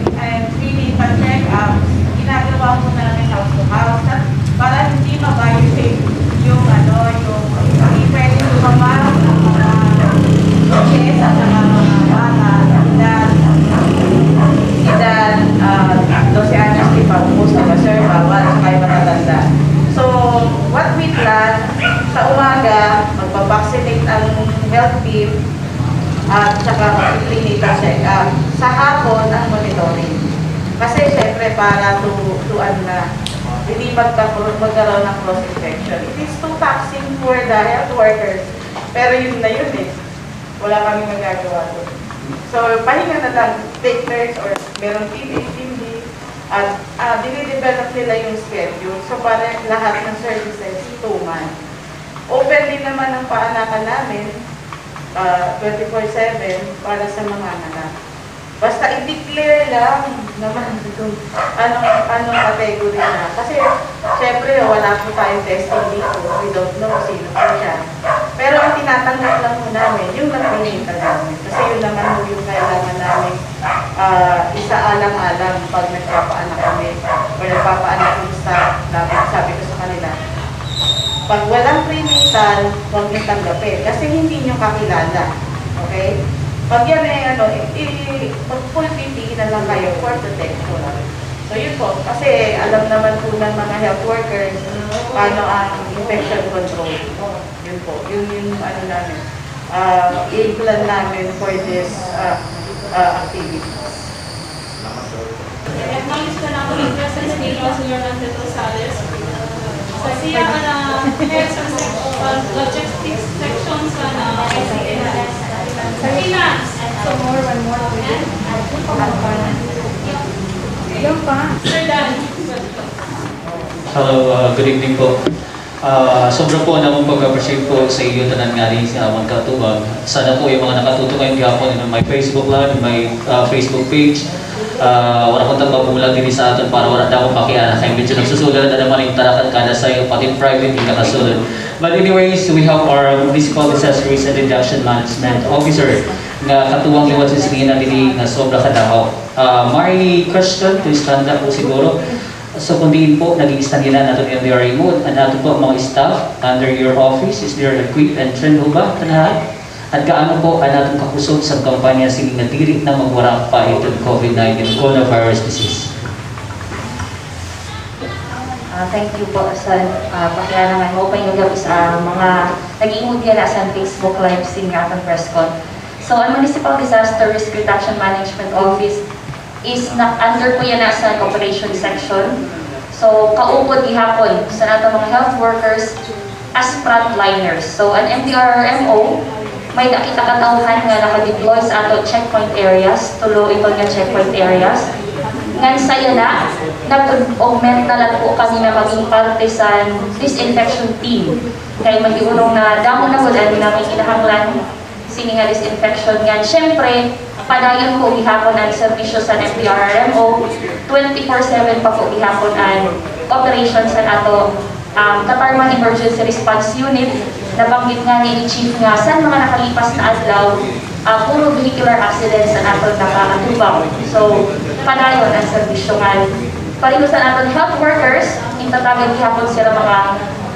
really pa-check-up, ginagawa mo namin house to house para hindi ma-violate yung hindi pwede lumamang ng mga chess at mga bata edad 12 anyos di pa upos na sir, bawal, kaya matatanda. So, what we plan, sa umaga, magpapaccinate ang health team at saka clinical check-up. Sa hapon, ang monitoring. Kasi syempre para to hindi magkaroon ng cross-infection. It is too taxing for the health workers. Pero yun na yun eh. Wala kami magagawa doon. So, pahinga na lang, take turns or meron team at dinidevelop nila yung schedule. So, para lahat ng services, 2 months. Open din naman ang paanakan namin, 24/7 para sa mga anak. Basta i-declare lang naman kung anong category na. Kasi, syempre, wala po tayong testing dito. We don't know sino po siya. Pero ang tinatanggap lang po namin, yung nag-clinical namin. Kasi yun naman po yung kailangan namin isa-alang-alang pag nagpapaanak kami o nagpapaanak yung staff. Sabi ko sa kanila, pag walang prenatal, huwag niyo tanggapin. Kasi hindi niyo kakilala. Okay? Pag yan full PPE na lang kayo for protection. So yun po, kasi alam naman po ng mga health workers paano ang infection control. Yun po, yun namin. I-plan namin for this activity. Acknowledge ko na po yung presence ni Councilor Nantes Rosales. Sa siya heads of logistics section sa ICS. Sa finance. So one more. Yung pa. Sir Dan. Hello, good evening po. Sobra po namang pag-appreciate po sa iyo tanan nga rin sa amang katubang. Sana po yung mga nakatuto kayong gapon in my Facebook live, in my Facebook page. Wala kong tapabulang din sa atin para wala na akong pakiana. Kaya medyo nagsusulat na naman yung tarakan kada sa iyo, pati private yung kakasulad. But anyways, we have our Municipal Accessories and Induction Management Officer nga katuwang liwat sa sige na dili nga sobra kadahaw. My question to stand up po siguro. So kung diin po, nag-i-stand nila natin yung their remote and nato po mga staff under your office, is there equip and trained ba? Tanahan? At gaano po ang natong kakusog sa kampanya sining natirik na magwarang pa itong COVID-19 coronavirus disease? Thank you po sa pakialangan mo pa yung gabi sa mga nag-iimod yan sa Facebook Live sining atong press con. So, ang Municipal Disaster Risk Reduction Management Office is under po yan sa operation section. So, kaupod gihapon sa natong mga health workers as frontliners. So, ang MDRRMO, may nakita katauhan nga naka-deploy sa ato checkpoint areas, tulo ito nga checkpoint areas. Ngan saya na, nag-augment na lang po kami na maging parte sa disinfection team. Kaya mag-iunong na damo na po dahil namin kinahanglan sini nga disinfection nga. Siyempre, padayon po gihapon ang serbisyo sa MDRRMO, 24/7 pa po gihapon ang operations sa ato Katarman Emergency Response Unit. Nabanggit nga ni Chief nga sa mga nakalipas na adlaw, puro vehicular accidents sa ato nakakatubang. So, padayon ang serbisyo nga. Pareho sa aton health workers, itatagad gihapon sila mga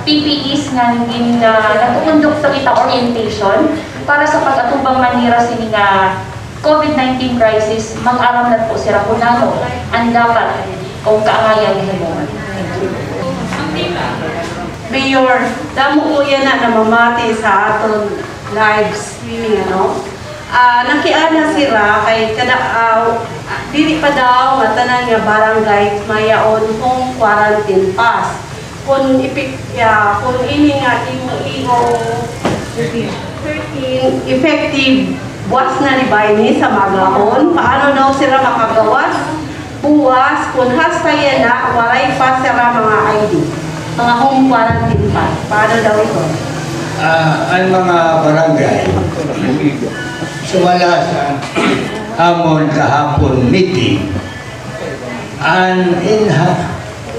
PPEs nga nagpupundok sa kita orientation para sa pag-atubang manira sini nga COVID-19 crisis, mag-aram na po sila kung ano ang dapat o kaangayan ni Himongan. Mayor, damo po yan na namamati sa aton live streaming, nakiana sila kay dili pa daw matanan nga barangay mayaon kung quarantine pass. Kung ini nga effective buwas na ni Baini sa magahon, paano daw sila makagawas? Buwas, kung hastaya na, walay pa sila mga ID, mga home quarantine pa. Paano daw ito? Ang mga barangay, sumala sa amon kahapon meeting,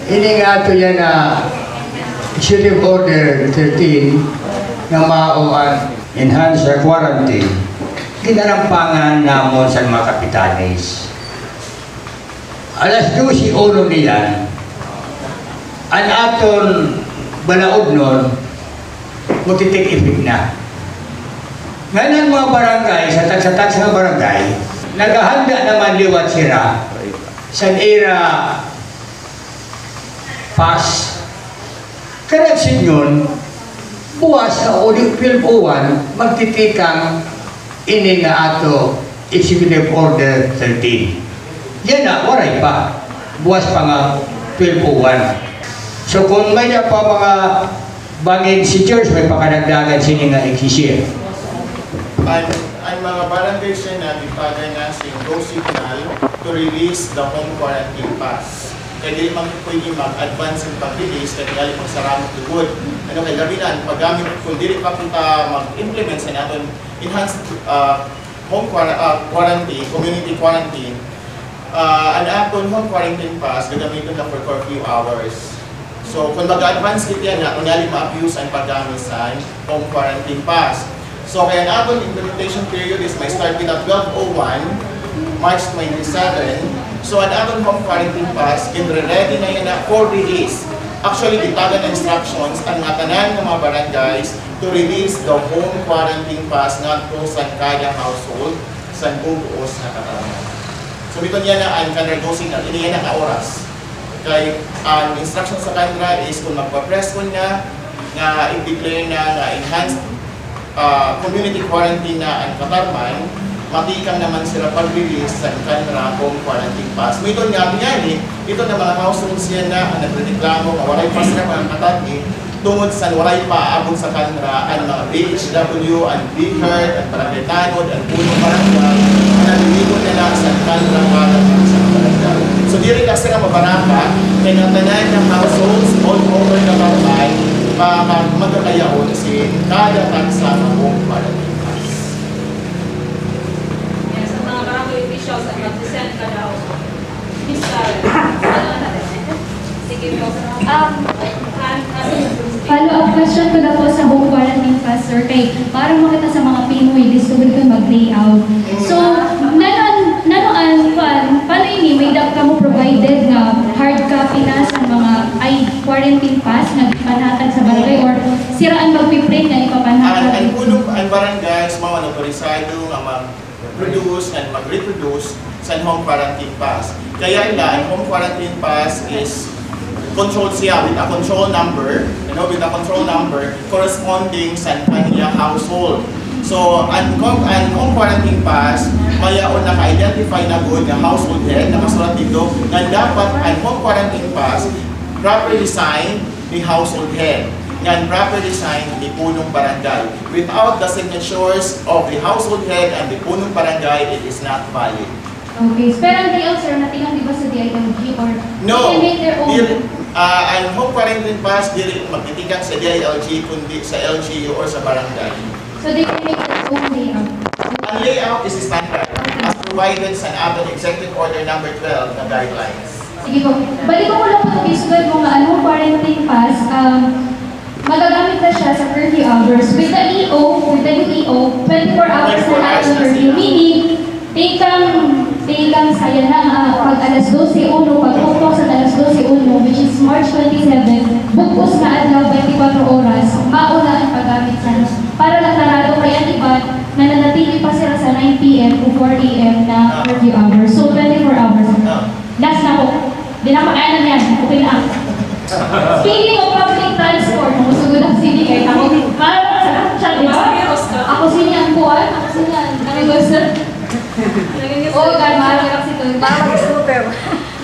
ini nga ito yan na Executive Order 13 na mauan enhanced quarantine kinarampangan namon sa mga kapitanes. Alas 12:01 nila, ang aton balaod nun, magtitik effect na. Ngayon mga barangay, sa tagsa-tagsa nga barangay, naghahanda naman liwat sira sa era pass. Karagsin yun, buwas sa ulit 12:01, magtitikang ini nga ato Executive Order 13. Yan na, waray pa. Buwas pa nga 12:01. So kung may na pa mga bangin si George, may pakanagdagan sini nga exisir. Ang mga barangay siya na ipagay na sa go signal to release the home quarantine pass. Kaya di man pwede mag-advance ang pag-release kaya di magsaramot lugod. Ano kaya gabi na, paggamit kung di pa punta mag-implement sa natin enhanced home quarantine, community quarantine, ang aton home quarantine pass gagamitin na for curfew hours. So kung mag-advance kita na, kunyali ma-abuse ang paggamit sa home quarantine pass. So kaya ang aton implementation period is may start with 12:01, March 27. So ang aton home quarantine pass, ready na yan na for release. Actually, gitagan na instructions ang tanan ng mga barangays to release the home quarantine pass ngadto sa kada household sa buo sa Katarman. So dito niya na ang kanra dosing na iniya na oras. Kay ang instruction sa kanra is kung magpa-press ko na nga i-declare na enhanced community quarantine na ang Katarman, matikang naman sila pag-release sa kanra home quarantine pass. Ito nga niyan ito na mga households yan na ang nagreklamo na walay pa sila mga katati tungod sa walay pa abot sa kanra ang mga BHW, ang BHERT, ang Paragetanod, ang Puno Barangay, ang naliligo nila sa kanra para sa barangay. So diri kasi nga mabaraka kaya natanan ng households all over the barangay magkakayaon si kada taksa ng home quarantine pass. Yes, ang mga barangay officials ay mag-descend kada household. Miss Karen, sige po. Follow-up question ko na po sa home quarantine pass, sir. Kay parang makita sa mga Pinoy, gusto ko mag-layout. So, paano ini? May dapat ka mo provided na hard copy na sa mga quarantine pass na ipanhatag sa barangay or siraan mag-print na ipapanhatag? Ang barangays, mga autorisado nga mag-produce and mag-reproduce sa home quarantine pass. Kaya ang home quarantine pass is controlled siya with a control number, with a control number corresponding sa kanya household. So, ang home quarantine pass, mayaon naka-identify na good na household head, nakasulat dito, na dapat ang home quarantine pass properly signed ni household head. Yan properly signed ni punong barangay. Without the signatures of the household head and the punong barangay, it is not valid. Okay. Pero ang layout, sir, natingan di ba sa DILG or no, they make their own? Ang home quarantine pass, dili magtitikan sa DILG, kundi sa LGU or sa barangay. So they can make their own layout? Ang layout is standard, as provided sa ating Executive Order number 12 na guidelines. Sige po. Balik ko lang po ito, sugat mo nga home quarantine pass, magagamit na siya sa curfew hours. With the EO, with the UEO, 24 hours na natin curfew. Meaning, Tikang saya na pag alas 12:01, pag-utok sa alas 12:01, which is March 27, bukos na adlaw 24 oras, mauna ang paggamit sa para naklarado kaya iba na nanatili pa sila sa 9 p.m. to 4 a.m. na curfew hours. So 24 hours. Last na po. Di na makainan yan. Okay lang. Speaking of public transport, masugod ang sini kayo. Parang sa siya, di ba? Ako sini ang buwan. Ako sini ang gusto. Oh, God, marami kasi ito.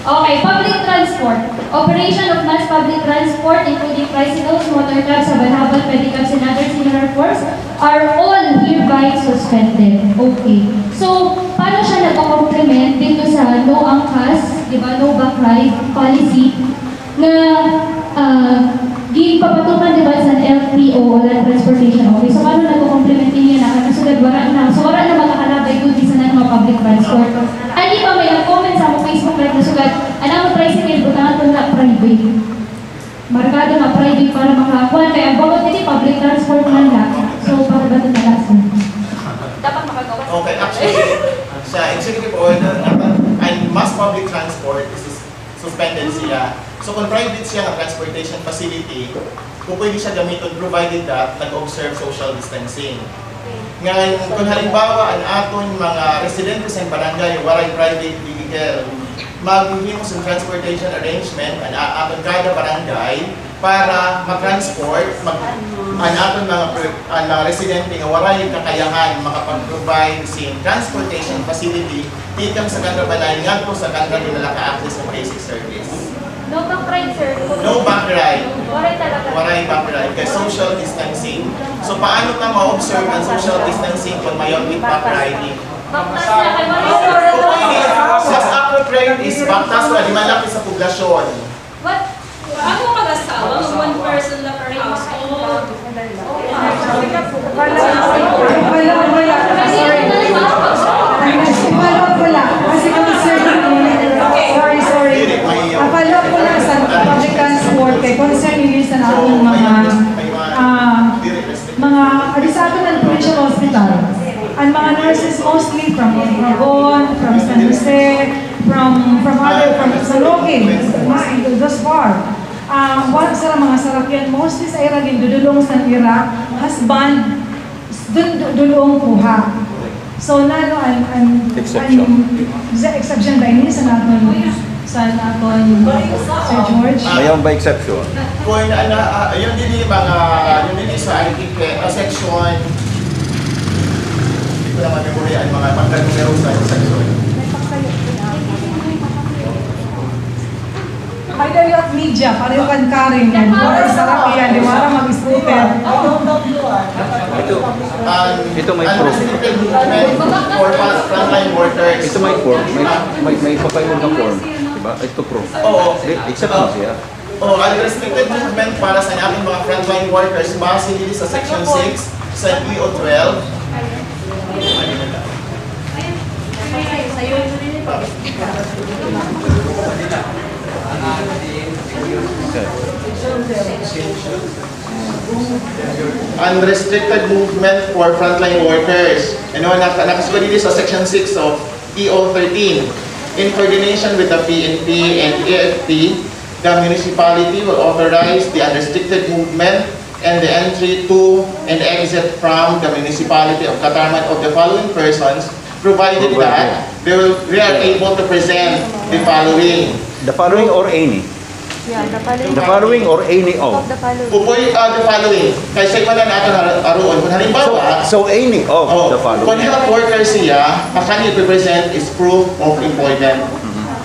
Okay, public transport. Operation of mass public transport, including tricycles, motorcabs, habal-habal, pedicabs, and other similar forms, are all hereby suspended. Okay. So, paano siya nagpa-complement dito sa no angkas, di ba, no backride policy, na papatukan di ba sa LTO o Land Transportation Office. So, paano nagpa-complement niya na nasugad wala na? So, wala na makakalabay kung di sa mga public transport. Ani pa may nag-comment sa mga Facebook live na sugad, alam mo tricycle, butangan ko na private. Markado na private para makakuha. Kaya ang bawat hindi public transport man lang. So, para ba ito na lasa? Dapat makagawa. Okay, actually, sa executive order, ang mass public transport is suspended siya. So kung private siya ng transportation facility, kung pwede siya gamitin provided that nag-observe social distancing. Ngayon, kung halimbawa ang aton mga residente sa barangay, waray private vehicle, maghihimo sa transportation arrangement ang aton kada barangay para mag-transport ang aton mga residente nga waray kakayahan makapag-provide sa transportation facility tikang sa kanila balay ngadto sa kanila nila ka-access sa basic service. No back ride, sir. No back ride. Waray talaga. Waray back ride. Kaya social distancing. So paano ka ma-observe ang social distancing kung mayon with back riding? Baktas na kay Maria. Mas appropriate is baktas na di malaki sa poblasyon. What? Ano mag-asawa? One person na per household. Wala. Kasi kami sir, sorry. Akala ko lang sa public transport kay concern nila sa akong mga sa atin ng provincial hospital. Ang mga nurses mostly from Dragon, from San Jose, from Saloque, thus far. One sa mga sarakyan, mostly sa ira din, dudulong sa ira, husband, dudulong kuha. So, nalo, exception ba ini sa natin, Sir George? Mayroon ba exception? Kung yun din sa section, hindi ko naman memory ang mga pagka-numero sa section. Kaya yung media, pareho kan karing yan. Wala sarap yan, di wala mag-scooter. Ito may proof. For frontline workers. Ito may form. May papayod na form. Diba? Ito proof. Oo. Exception siya. Oh, unrestricted movement para sa aking mga frontline workers base nila sa Section 6 sa EO 12. Unrestricted movement for frontline workers. Nakasulat dito sa Section 6 of EO 13. In coordination with the PNP and AFP, the municipality will authorize the unrestricted movement and the entry to and exit from the municipality of Catarman of the following persons, provided that they are able to present the following. The following or any? Yeah, the following. The following or any of? The following. Pupoy, the following. Kasi pa na natin aroon. Kung halimbawa, so any of the following. Kung health worker siya, ang kanya i-present is proof of employment.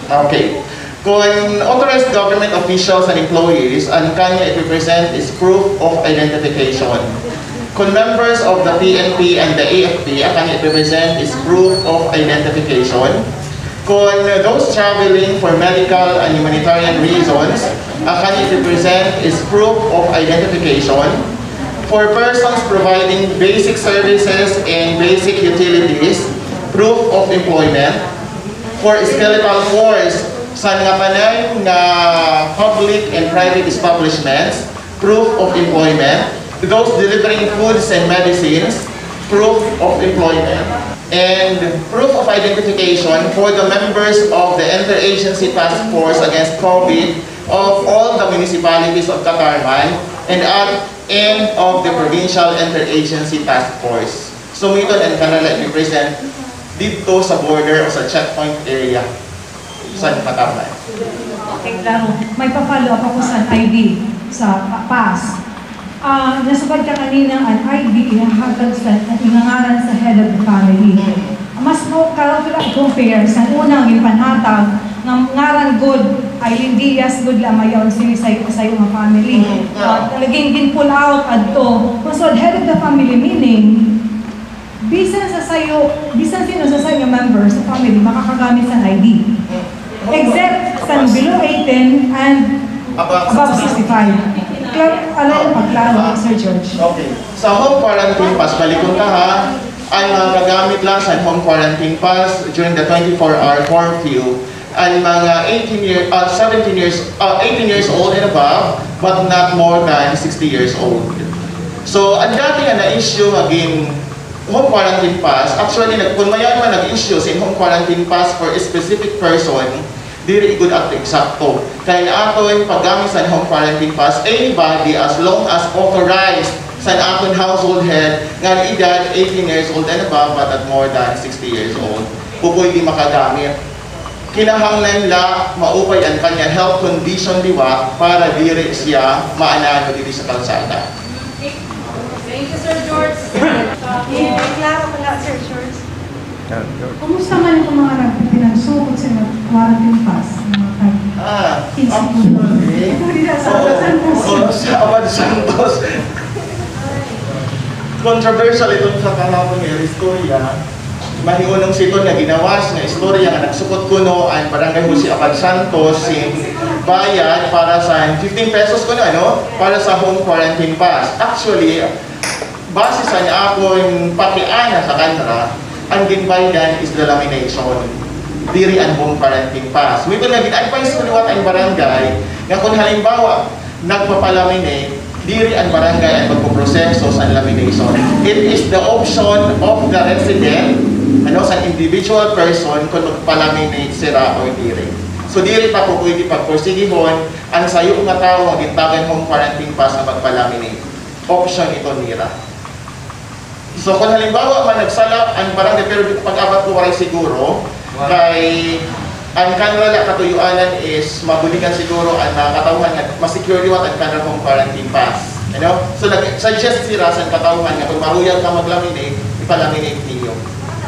Okay. Kung authorized government officials and employees, ang kanya i-present is proof of identification. Kung members of the PNP and the AFP, ang kanya i-present is proof of identification. Kung those traveling for medical and humanitarian reasons, ang kanya i-present is proof of identification. For persons providing basic services and basic utilities, proof of employment. For skeletal force, sa nga panay na public and private establishments, proof of employment. Those delivering foods and medicines, proof of employment. And proof of identification for the members of the Interagency Task Force Against COVID of all the municipalities of Catarman and of the Provincial Interagency Task Force. Sumiton and kanala i-present dito sa border o sa checkpoint area sa Catarman. Okay, klaro. May pa-follow up ako sa ID, sa PAS. Nasabad ka kanina ang ID, inahatag sa ingangaran sa head of the family. Mas mo karon pala i-compare sa unang ipanhatag ng ngaran good Aileen Diaz good lamayon sa iyong family. Talaging din-pull out adto. Kung head of the family meaning bisan sino sa sayo member sa family makakagamit sa ID. Except sa below 18 and above 65. Pagklaro, Sir George. Okay. Sa home quarantine pass, balikon ka ha, ang gagamit lang sa home quarantine pass during the 24-hour curfew ang mga 18 years old and above, but not more than 60 years old. So, ang dati nga na-issue again home quarantine pass, actually, kung mayan man nag-issue sa home quarantine pass for a specific person, diri good at eksakto. Kaya aton paggamit sa home quarantine pass, anybody as long as authorized sa aton household head nga edad 18 years old and above but at more than 60 years old, pwede makagamit. Kinahanglan la maupay ang kanya health condition liwa para diri siya maanano diri sa kalsada. Thank you, Sir George. Klaro pala, Sir George. Kumusta man yung mga nagpinagsukot sa quarantine pass? Sa Abad Santos. Controversial itong sa kahapon ng istorya. Mahiunong siton na ginawas na istorya nga nagsukot kuno ang barangay Jose Abad Santos sin bayad para sa 15 pesos kuno para sa home quarantine pass. Actually, base sa akong pakiana sa kanra, ang ginbaydan is the lamination. Diri ang home quarantine pass. May ito na gin-advise ko liwat ang barangay nga kung halimbawa nagpapalaminate, diri ang barangay ang magpuproseso sa lamination. It is the option of the resident, sa individual person kung magpalaminate sira o diri. So diri pa po pwede pagporsigihon ang sayo nga tao ang gintagan home quarantine pass na magpalaminate. Option ito nira. So kung halimbawa man nagsalap ang barangay pero pag-abat ko waray siguro, kay ang kanila katuyuanan is mabuligan siguro ang nakatauhan nga ma-secure liwat ang kanila home quarantine pass. So nag-suggest sila sa katauhan nga kung maruyag ka mag-laminate, ipalaminate niyo.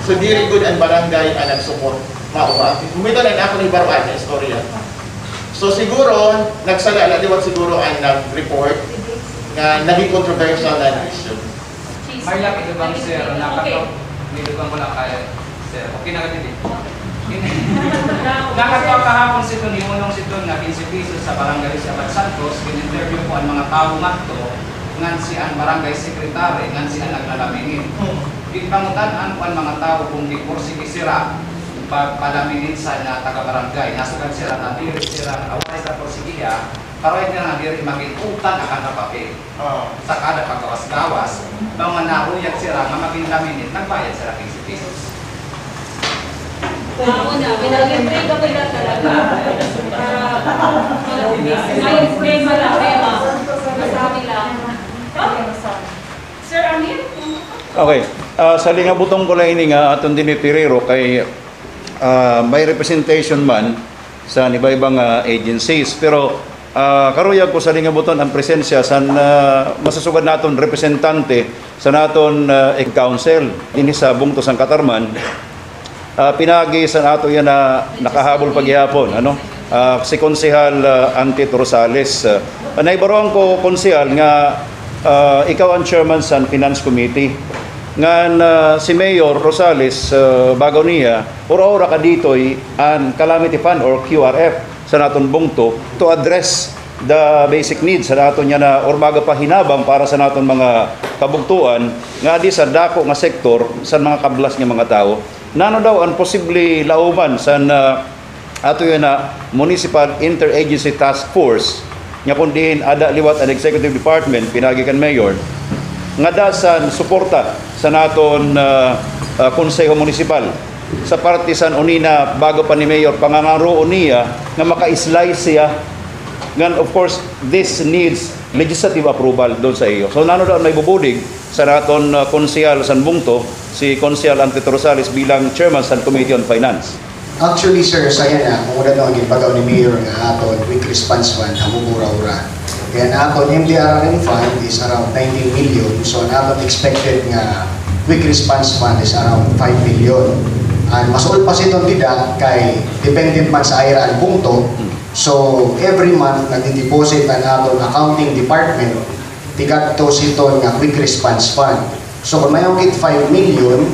So diri good ang barangay ang nag-support. Mauwa. Umito na ako ni Baruan na istorya. So siguro, nagsala liwat siguro ang nag-report nga naging controversial na issue. Marla, ito bang sir, nakatok, dito bang wala kaya, sir, okay na ka din. Nakatok kahapon si Tony, unong si Tony na 15 pesos sa barangay sa Abad Santos, in-interview po ang mga tao matto, ngan si ang barangay secretary, ngan si ang naglalaminin. Ipangutanan po ang mga tao kung di porsige sira, pagpalaminin sa na taga-barangay, nasugan sira na diri sira, away sa porsigiya, karoy na nga diri maging-utan akan na papel. Sa kada pagkawas-gawas, mga naruyag sira nga maging-laminit, nagbayad sira 15 pesos. Ako na, pinag-break ako na talaga. Para ma-explain mo lang, kaya masabi lang. Sir Amir? Okay. Sa lingabutong ko lang ini nga atong dinitirero kay may representation man sa iba-ibang agencies. Pero karuyag ko sa lingabuton ang presensya sa masusugad naton representante sa naton council dinhi sa Bungto San Katarman. Pinagi sa nato yan na nakahabol paghihapon si Konsehal Antito Rosales. Naibaroan ko konsehal nga ikaw ang chairman sa Finance Committee ngan si Mayor Rosales bagaw niya ora ka ditoy an calamity fund or QRF sa naton Bungto to address the basic needs sa naton niya na ormaga pa hinabang para sa naton mga kabugtuan nga di sa dako nga sektor sa mga kablas nga mga tao. Nano daw ang posible lauman sa ato yan na Municipal Interagency Task Force nga kundihin ada liwat ang Executive Department pinagikan Mayor nga dasan suporta sa naton Konseho Municipal sa partisan unina bago pa ni Mayor pangangaro niya nga maka-slice siya ngan of course this needs legislative approval doon sa iyo. So nano daw may bubudig sa naton konsehal San Bungto si Konsehal Antito Rosales bilang chairman sa Committee on Finance. Actually sir, saya na kung una daw ang ginpagaw ni Mayor nga aton quick response fund hamumura-ura. Kaya na aton MDRRM fund is around 19 million. So na aton expected nga quick response fund is around 5 million. And masul pa siton dida kay dependent man sa IRA ang Bungto. So every month nagdi-deposit ang aton accounting department tigadto siton nga quick response fund. So kung mayroong 5 million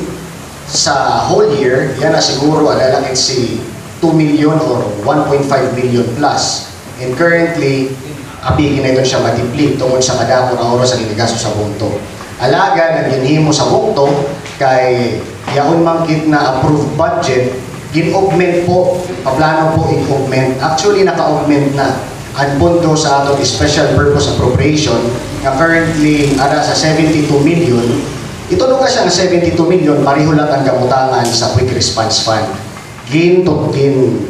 sa whole year, yan na siguro alalakit si 2 million or 1.5 million plus. And currently, apigin na ito siya matiplik tungkol sa kadako na oras sa niligaso sa Bungto. Alaga, nagginhimo sa Bungto, kay yaon mangkit na approved budget, gin-augment po, paplano po in-augment. Actually, naka-augment na ang punto sa atong special purpose appropriation na currently ara sa 72 million Ito ka siya ng 72 million, pareho lang ang kamutangan sa Quick Response Fund.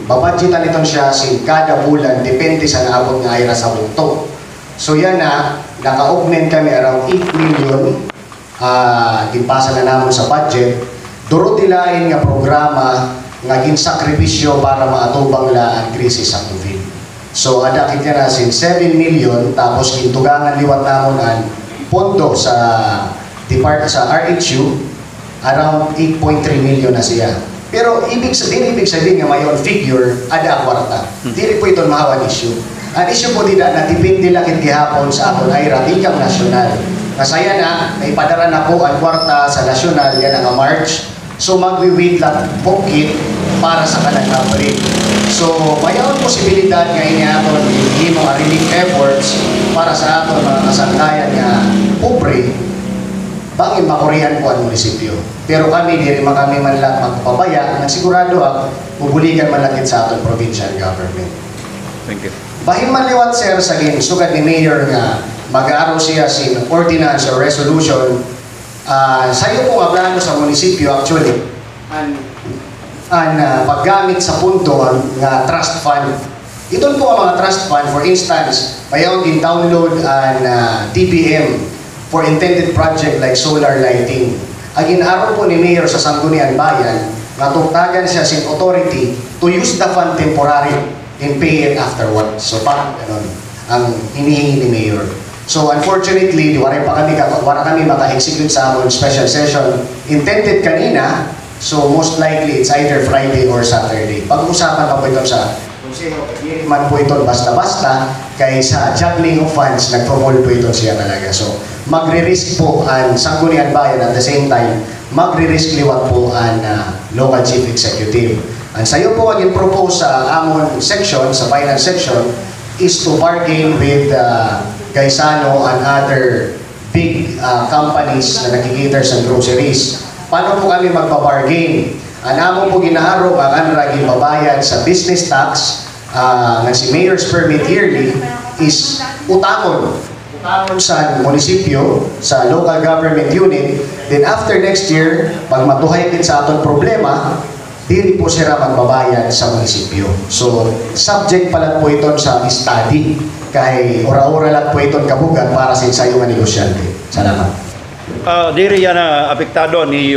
Babadgetan ito siya kada bulan, depende sa naabot nga ira sa bungto. So yan na, naka-augment kami around 8 million, ginpasa na naman sa budget. Duro tilain nga programa nga ginsakripisyo para maatubang la ang krisis sa COVID. So ada kita na sin 7 million, tapos gintugangan liwat namon ang pondo sa RHU, around 8.3 million na siya. Pero ibig sabihin nga mayon figure, ada kwarta. Dili po ito mahawag issue. Ang issue po dito na depende lang gihapon sa aton ay ratikang nasyonal. Masaya na, naipadara na po ang kwarta sa nasyonal, yan ang March. So magwi-wait lang bukit para sa kanang break. So mayon posibilidad nga iniaton yung mga relief efforts para sa aton mga kasangkayan nga pobre, bangin makurihan po ang munisipyo. Pero kami, di rin kami man lang magpabaya, nagsigurado ang pubuligan man lang sa aton provincial government. Thank you. Bahin man liwat, sir, sa sugad ni Mayor nga mag-aaraw siya sin ordinance or resolution. Sayo po nga plano sa munisipyo actually, ang paggamit sa punto nga trust fund. Ito po ang mga trust fund, for instance, mayaw din download ang TPM for intended project like solar lighting. Ang inaraw po ni Mayor sa Sangguniang Bayan, natugtagan siya sin authority to use the fund temporary and pay it afterwards. So parang ganun ang hinihingi ni Mayor. So unfortunately, wala kami maka-execute sa amon special session intended kanina. So most likely it's either Friday or Saturday. Pag-usapan pa po ito sa Consejo, man po ito basta-basta, kaya sa juggling of funds, nagpro-hold po ito siya talaga. So magre-risk po ang Sangguniang Bayan, at the same time magre-risk liwat po ang local chief executive. Ang sayo po ang propose sa amon section, sa finance section, is to bargain with Gaisano and other big companies na nakikita sa groceries. Paano po kami magpa-bargain? Ang amon po ginaharong ang anraging babayad sa business tax na si Mayor's Permit yearly is utamon sa munisipyo, sa local government unit. Then after next year, pag matuhay din sa aton problema, dili po sila magbabayad sa munisipyo. So, subject pala po ito sa study. Kay ora-ora lang po ito kabugat para sa ensayo nga negosyante. Salamat. Diri yan na apektado ni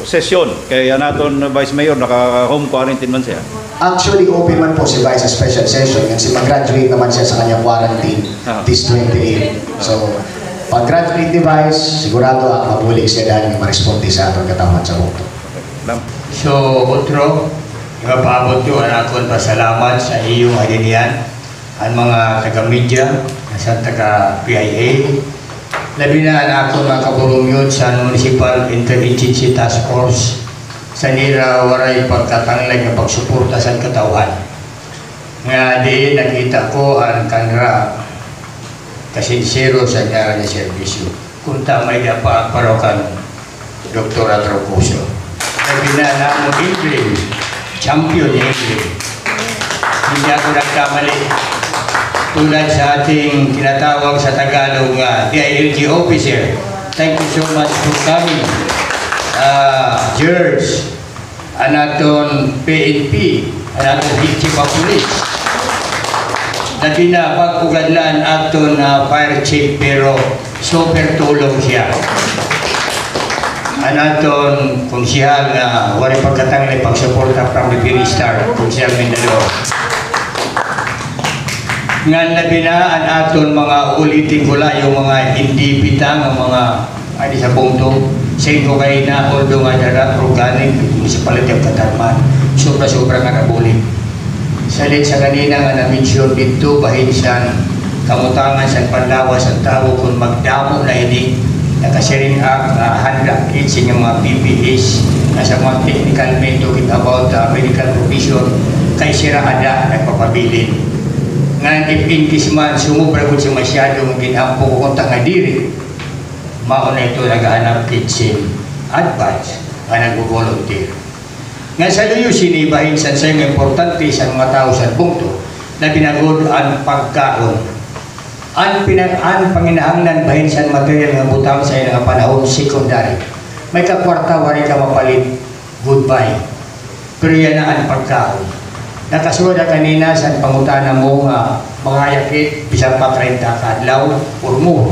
sesyon. Kaya naton Vice Mayor, naka-home quarantine man siya. Actually, open man po si Vice sa special session. Kasi mag-graduate naman siya sa kanyang quarantine this 28. So, pag-graduate ni Vice, sigurado ang mabulig siya dahil ma-responde sa atong katawan sa voto. So, otro, nga paabot ko ang akong pasalamat sa iyong adinian, ang mga taga-media, sa taga-PIA, labi na ang akong mga kaburumyod sa Municipal Interagency Task Force sa nila waray pagkatanglag na pagsuporta sa katauhan. Nga di nakita ko ang kanra kasinsero sa nyara na servisyo. Kung tamay na pa parokan Dr. Atroposo. Sabi na mo English, champion English. Hindi ako nagkamali. Tulad sa ating tinatawag sa Tagalog nga DILG officer. Thank you so much for coming. George, anaton PNP, anaton Chief of Police. Nabi na pagpugadlan aton fire chief pero super tulong siya. Anaton kung siya nga wala pagkatangli pagsuporta from the very start kung siya Mindalo. Nga nabinaan aton mga ulitin ko lang yung mga hindi bitang ang mga ay sa punto sa ito kayo na although nga nara organic municipality of Katarman sobra-sobra nga nabulit. Salit sa kanina nga na-mention dito bahin siyang kamutangan sa panlawas ang tao kung magdamo na ini nakasiring ang handa sa mga PPEs na sa mga technical talking about medical provision kay sira ada nagpapabilin. Nga if in case man sumubra ko siya masyadong ginampo ko kung nga diri mauna ito naghahanap kitchen advance nga nag-volunteer. Nga sa luyo sinibahin sa sayang importante sa mga tao sa punto na binagod ang pagkaon ang panginahanglan bahin sa material nga butang sa ilang panahon secondary. May kakwarta, wari ka mapalit, goodbye. Pero yan na ang pagkaon. Nakasuod na kanina sa pangutana mo nga mga yakit, bisang pa 30 kadlaw, or mo.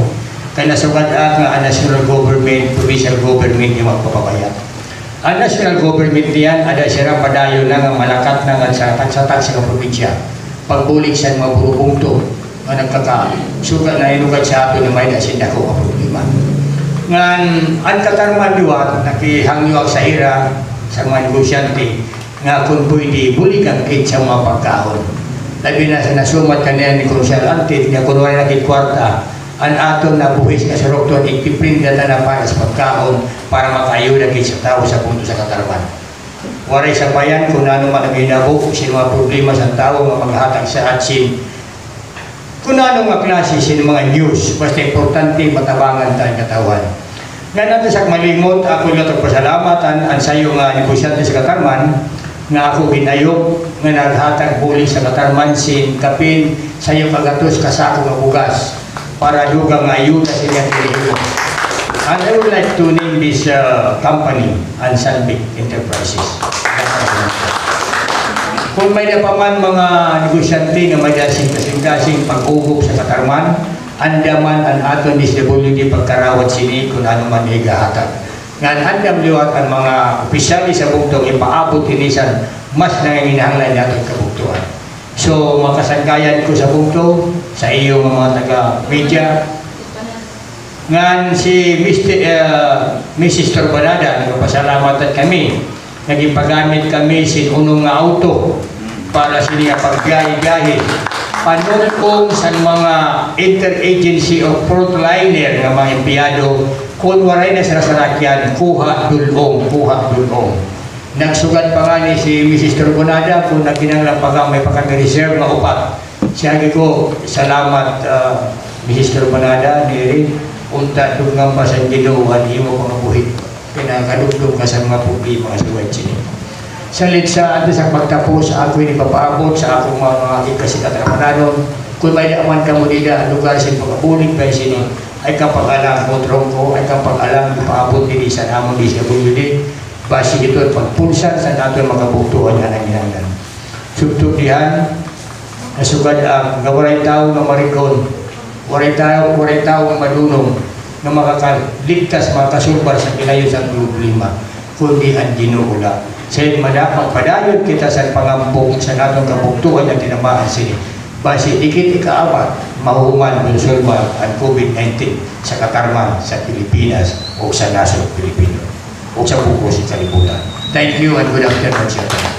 Kaya nasugad nga ang national government, provincial government yung magpapabayat. Ang national government niyan, ada sila padayo na nga malakat na nga sa tagsatag sa probinsya. Pagbulik sa mga burubungto, nga nagkakasugat na inugad sa ato na may dasin ako ang problema. Ngan, ang katarman liwat, nakihangyuak sa ira, sa mga negosyante, nga kung pwede bulik ang kit sa mga pagkaon. Labi na sa nasumat kanina ni Crucial Antit, nga kung wala nakit kwarta, ang aton na buhis na sa rokton, ikiprint na para sa pagkaon, para makayuda kit sa tao sa punto sa katarman. Waray sa bayan kung ano man ang ginabok, sa mga problema sa tao, nga maghatag sa atsin, kung ano nga klase sa mga news, basta importante matabangan tayong katawan. Nga natin sa malimot, ako yung nagpasalamatan ang sayo nga negosyante sa Katarman, nga ako ginayok, nga naghatag bulig sa Katarman, sin kapin, sayo kagatos kasako nga bugas, para dugang nga ayuda sa iyang dirigo. And I would like to name this company, Ansalbic Enterprises. Kung may napaman mga negosyante nga may dasing-dasing pag-ugop sa Katarman, andaman ang aton DSWD pagkarawat sini kung ano man igahatag. Ngan andam liwat ang mga opisyali sa bugtong ipaabot inisan mas nanginahanglan natin kabugtuan. So makasanggayan ko sa bugtong, sa iyo mga taga-media, ngan si Mrs. Torbanada, nagpasalamatan kami. Naging paggamit kami sin unong nga auto para sila pagbiyahe-biyahe. Panungkong sa mga interagency of frontliner ng mga empleyado, kung waray na sa sarakyan, kuha dulong. Nagsugat pa nga ni si Mrs. Turbonada kung naginanglang pag may pagkaka-reserve na upat. Siyagi ko, salamat Mrs. Turbonada, niri, unta dungang pa sa ginuhan, imo pangabuhit. Pinakadugdog ka sa mga problema sa White City. Salit sa ato sa pagtapos, ako yung ipapaabot sa akong mga ikasikat na kamananon. Kung may naaman ka mo nila, lugar sa pagkabulig pa sini, ay kapag-alam mo trongko, ay kapag-alam ipaabot nila sa namang DSWD, basi ito pagpulsan sa nato mga buktuhan na nanginanglan. Subtug dihan, nasugad ang gawaray tao na marikon, waray tao na madunong, na makakaligtas, makasulbar sa kilayo sa problema, kundi ang Ginoo. Sa magpadayod kita sa pangambong sa natong kabuktuan na tinamaan sini. Basi ikit ikaabat, mahuman mensulba ang COVID-19 sa Katarman, sa Pilipinas o sa nasong Pilipino o sa buko sa kalibutan. Thank you and good afternoon, sir.